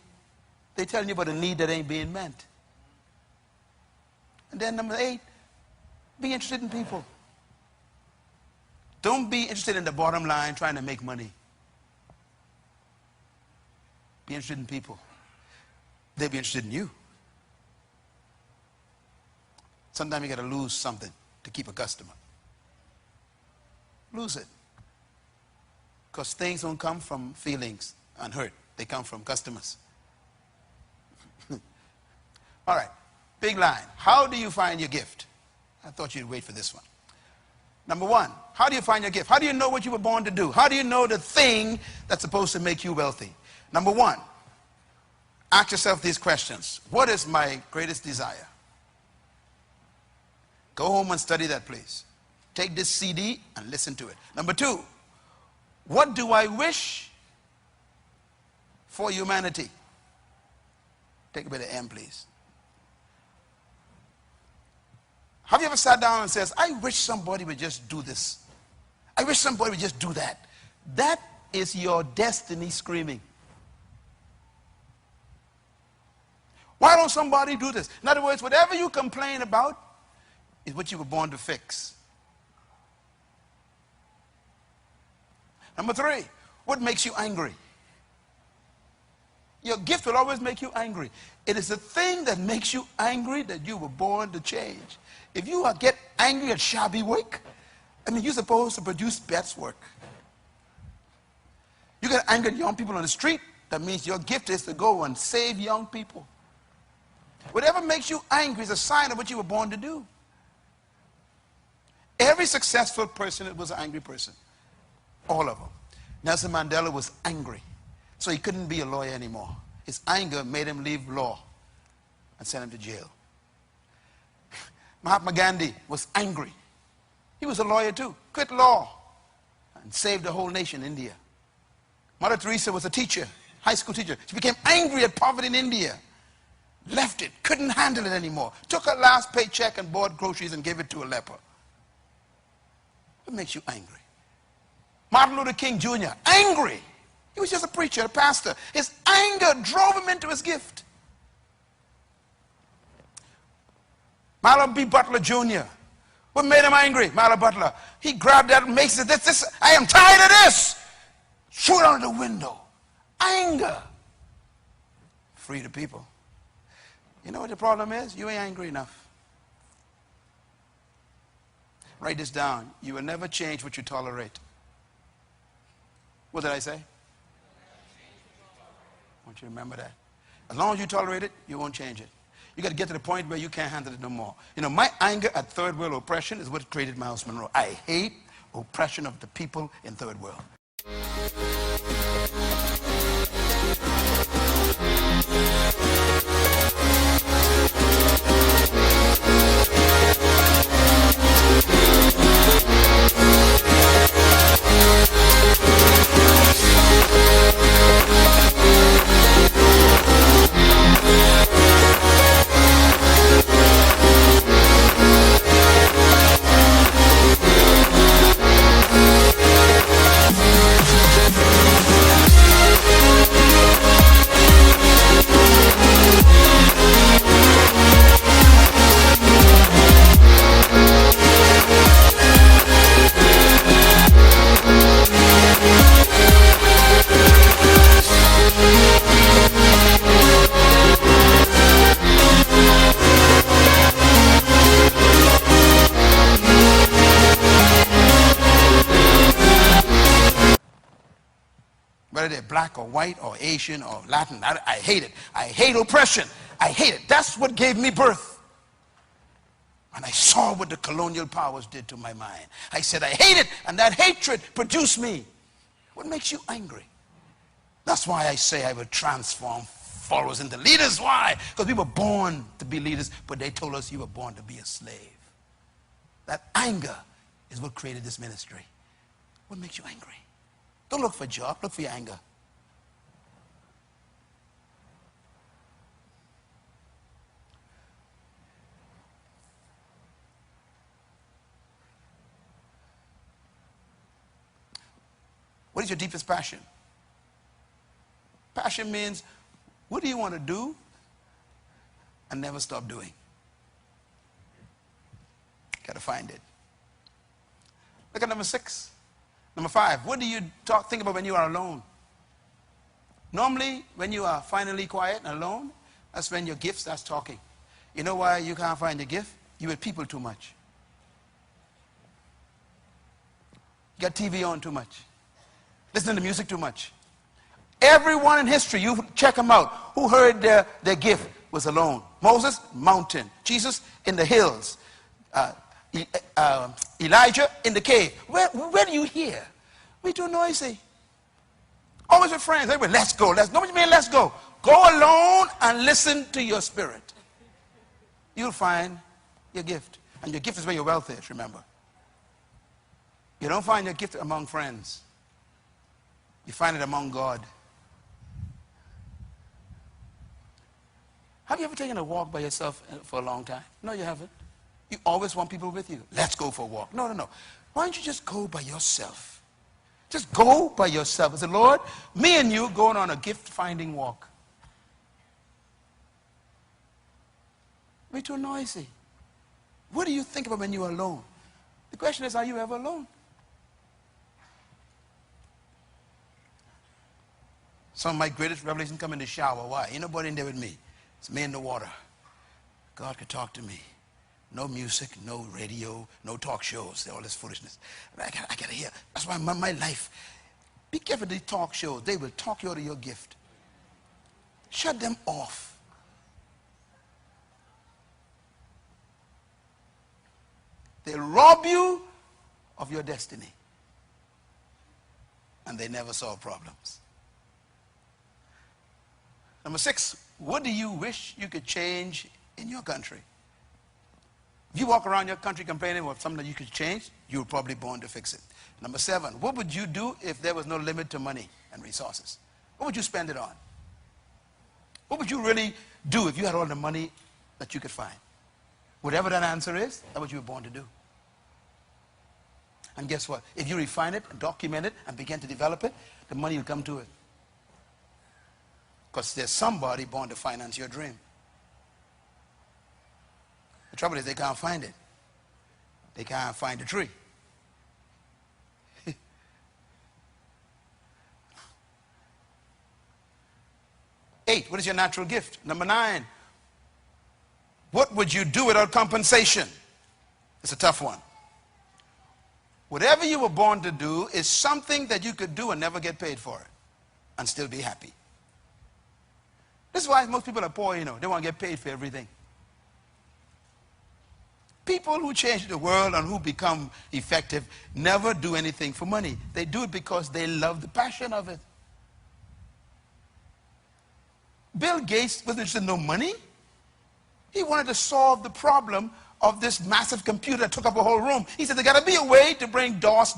Speaker 2: They're telling you about a need that ain't being met. And then number 8, be interested in people. Don't be interested in the bottom line trying to make money. Be interested in people. They'll be interested in you. Sometimes you got to lose something to keep a customer. Lose it. Because things don't come from feelings and hurt. They come from customers. All right. Big line. How do you find your gift? I thought you'd wait for this one. Number 1, how do you find your gift? How do you know what you were born to do? How do you know the thing that's supposed to make you wealthy? Number 1, ask yourself these questions. What is my greatest desire? Go home and study that, please. Take this CD and listen to it. Number 2, what do I wish for humanity? Take a bit of M, please. Have you ever sat down and says, I wish somebody would just do this. I wish somebody would just do that. That is your destiny screaming. Why don't somebody do this? In other words, whatever you complain about is what you were born to fix. Number 3, what makes you angry? Your gift will always make you angry. It is the thing that makes you angry that you were born to change. If you get angry at shabby work, I mean, you're supposed to produce best work. You get angry at young people on the street, that means your gift is to go and save young people. Whatever makes you angry is a sign of what you were born to do. Every successful person was an angry person. All of them. Nelson Mandela was angry, so he couldn't be a lawyer anymore. His anger made him leave law and sent him to jail. Mahatma Gandhi was angry. He was a lawyer too. Quit law and saved the whole nation, India. Mother Teresa was a teacher, high school teacher. She became angry at poverty in India. Left it, couldn't handle it anymore. Took her last paycheck and bought groceries and gave it to a leper. What makes you angry? Martin Luther King Jr., angry. He was just a preacher, a pastor. His anger drove him into his gift. Marlon B. Butler Jr., what made him angry? Marlon Butler. He grabbed that and makes it, I am tired of this. Threw it out of the window. Anger. Free the people. You know what the problem is? You ain't angry enough. Write this down. You will never change what you tolerate. What did I say? I want you to remember that. As long as you tolerate it, you won't change it. You got to get to the point where you can't handle it no more. You know, my anger at third world oppression is what created Myles Munroe. I hate oppression of the people in third world. Whether they're black or white or Asian or Latin, I hate it. I hate oppression. I hate it. That's what gave me birth. And I saw what the colonial powers did to my mind. I said, I hate it, and that hatred produced me. What makes you angry? That's why I say I will transform followers into leaders. Why? Because we were born to be leaders, but they told us you were born to be a slave. That anger is what created this ministry. What makes you angry? Don't look for a job, look for your anger. What is your deepest passion? Passion means, what do you want to do and never stop doing? Got to find it. Look at number 6. Number 5, what do you think about when you are alone? Normally, when you are finally quiet and alone, that's when your gift starts talking. You know why you can't find your gift? You with people too much. You got TV on too much. Listen to music too much. Everyone in history, you check them out, who heard their gift was alone. Moses, mountain. Jesus, in the hills. Elijah, in the cave. Where do you hear? We too noisy. Always with friends. Everybody, let's go. Nobody mean let's go. Go alone and listen to your spirit. You'll find your gift. And your gift is where your wealth is, remember. You don't find your gift among friends. You find it among God. Have you ever taken a walk by yourself for a long time? No, you haven't. You always want people with you. Let's go for a walk. No, no, no. Why don't you just go by yourself? Just go by yourself. I said, Lord, me and you going on a gift-finding walk. We're too noisy. What do you think about when you're alone? The question is, are you ever alone? Some of my greatest revelations come in the shower. Why? Ain't nobody in there with me. It's me in the water. God could talk to me. No music, no radio, no talk shows, all this foolishness. I gotta hear. That's why my life. Be careful of these talk shows. They will talk you out of your gift. Shut them off. They rob you of your destiny. And they never solve problems. Number 6, what do you wish you could change in your country? If you walk around your country complaining about something that you could change, you were probably born to fix it. Number 7, what would you do if there was no limit to money and resources? What would you spend it on? What would you really do if you had all the money that you could find? Whatever that answer is, that's what you were born to do. And guess what? If you refine it, and document it, and begin to develop it, the money will come to it. Because there's somebody born to finance your dream. The trouble is they can't find it. They can't find the tree. 8, what is your natural gift? Number 9, what would you do without compensation? It's a tough one. Whatever you were born to do is something that you could do and never get paid for it and still be happy. This is why most people are poor, you know. They want to get paid for everything. People who change the world and who become effective never do anything for money. They do it because they love the passion of it. Bill Gates wasn't interested in no money. He wanted to solve the problem of this massive computer that took up a whole room. He said, there got to be a way to bring DOS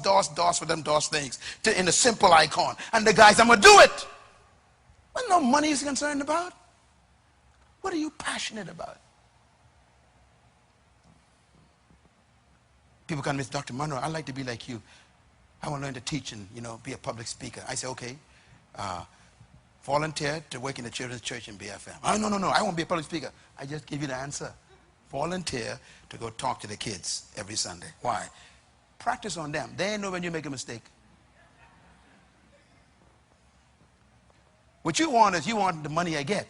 Speaker 2: for them DOS things in a simple icon. And the guys, I'm going to do it. What no money is concerned about? What are you passionate about? People come to me, Dr. Munroe, I'd like to be like you. I want to learn to teach and, be a public speaker. I say, okay, volunteer to work in the children's church in BFM. Oh, no, I won't be a public speaker. I just give you the answer. Volunteer to go talk to the kids every Sunday. Why? Practice on them. They know when you make a mistake. What you want is you want the money I get.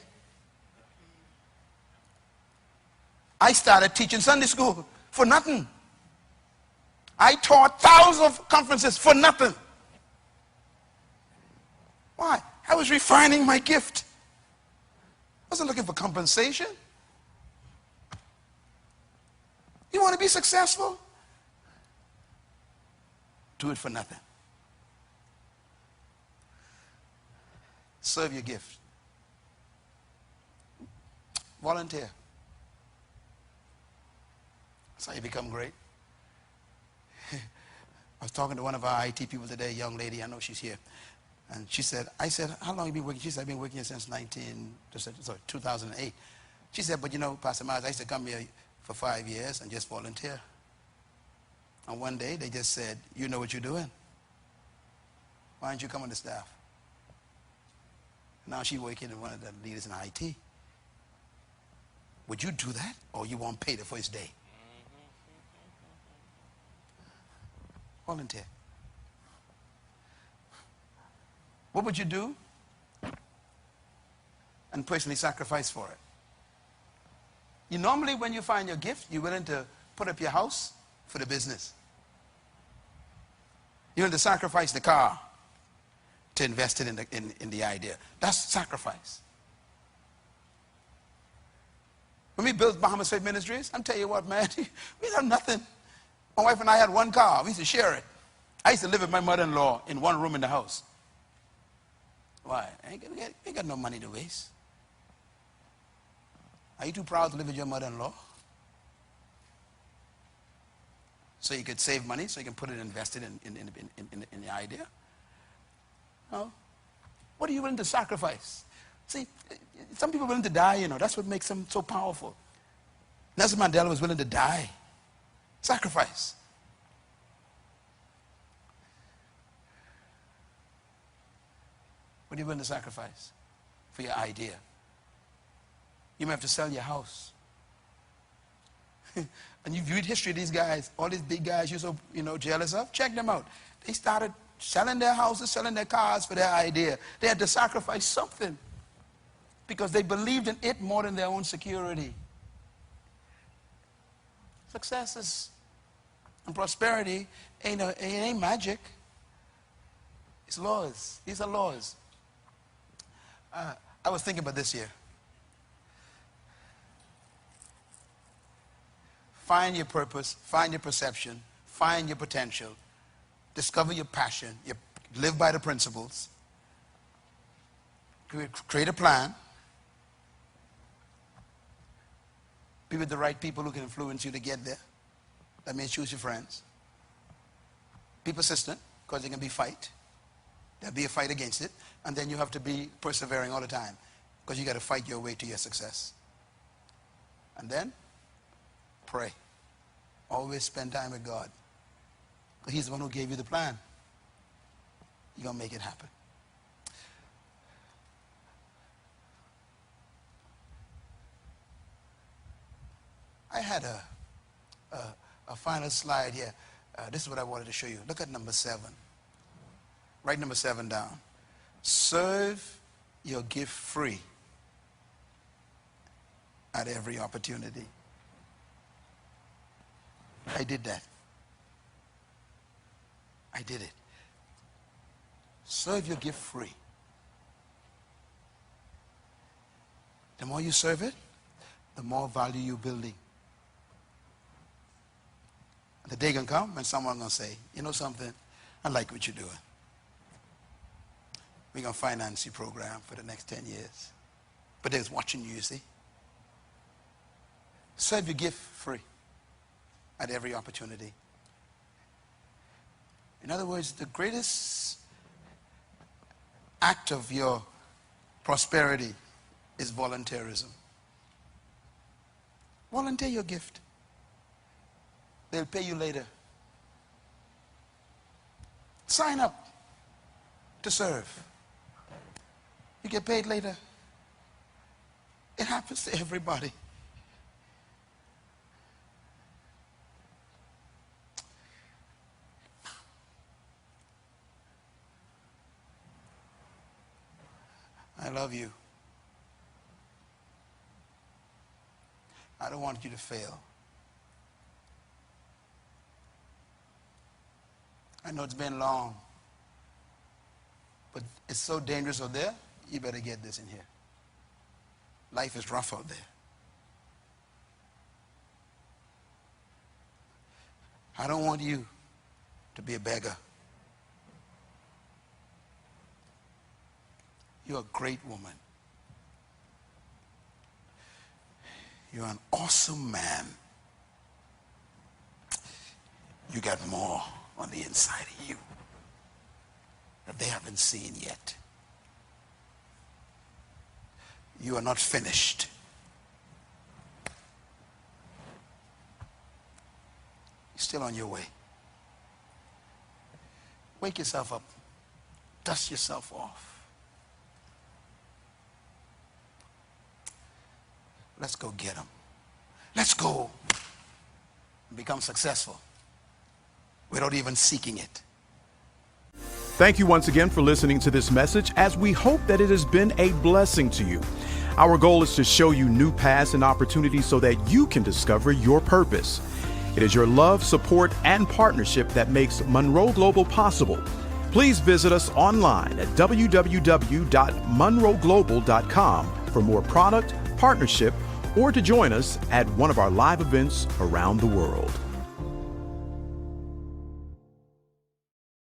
Speaker 2: I started teaching Sunday school for nothing. I taught thousands of conferences for nothing. Why? I was refining my gift. I wasn't looking for compensation. You want to be successful? Do it for nothing. Serve your gift. Volunteer. That's how you become great. I was talking to one of our IT people today, a young lady, I know she's here. And she said, I said, how long have you been working? She said, I've been working here since 2008. She said, but Pastor Myles, I used to come here for 5 years and just volunteer. And one day they just said, you know what you're doing? Why don't you come on the staff? Now she's working in one of the leaders in IT. Would you do that, or you won't pay the first day? Volunteer. What would you do? And personally sacrifice for it. You normally, when you find your gift, you're willing to put up your house for the business. You're willing to sacrifice the car to invest it in the idea. That's sacrifice. When we built Bahamas Faith Ministries, I'm telling you what, man, we had nothing. My wife and I had one car. We used to share it. I used to live with my mother-in-law in one room in the house. Why? I ain't got no money to waste. Are you too proud to live with your mother-in-law? So you could save money, so you can put it invested in the idea? No. What are you willing to sacrifice? See, some people are willing to die, you know. That's what makes them so powerful. Nelson Mandela was willing to die. Sacrifice. What are you willing to sacrifice for your idea? You may have to sell your house. And you viewed history of these guys, all these big guys you're so jealous of. Check them out. They started selling their houses, selling their cars for their idea. They had to sacrifice something because they believed in it more than their own security. Success and prosperity ain't magic. It's laws. These are laws. I was thinking about this year. Find your purpose, find your perception, find your potential, discover your passion, live by the principles, create a plan, be with the right people who can influence you to get there. That means choose your friends. Be persistent, because there can be fight. There'll be a fight against it, and then you have to be persevering all the time, because you got to fight your way to your success. And then pray. Always spend time with God, because He's the one who gave you the plan. You're going to make it happen. I had a final slide here. This is what I wanted to show you. Look at number 7. Write number 7 down. Serve your gift free at every opportunity. I did that. I did it. Serve your gift free. The more you serve it, the more value you're building. The day can come when someone's going to say, you know something, I like what you're doing. We're going to finance your program for the next 10 years. But they're watching you, you see. Serve your gift free at every opportunity. In other words, the greatest act of your prosperity is volunteerism. Volunteer your gift. They'll pay you later. Sign up to serve. You get paid later. It happens to everybody. I love you. I don't want you to fail. I know it's been long, but it's so dangerous out there, you better get this in here. Life is rough out there. I don't want you to be a beggar. You're a great woman. You're an awesome man. You got more on the inside of you that they haven't seen yet. You are not finished. You're still on your way. Wake yourself up. Dust yourself off. Let's go get them. Let's go become successful without even seeking it.
Speaker 1: Thank you once again for listening to this message, as we hope that it has been a blessing to you. Our goal is to show you new paths and opportunities so that you can discover your purpose. It is your love, support, and partnership that makes Munroe Global possible. Please visit us online at www.munroeglobal.com for more product, partnership, or to join us at one of our live events around the world.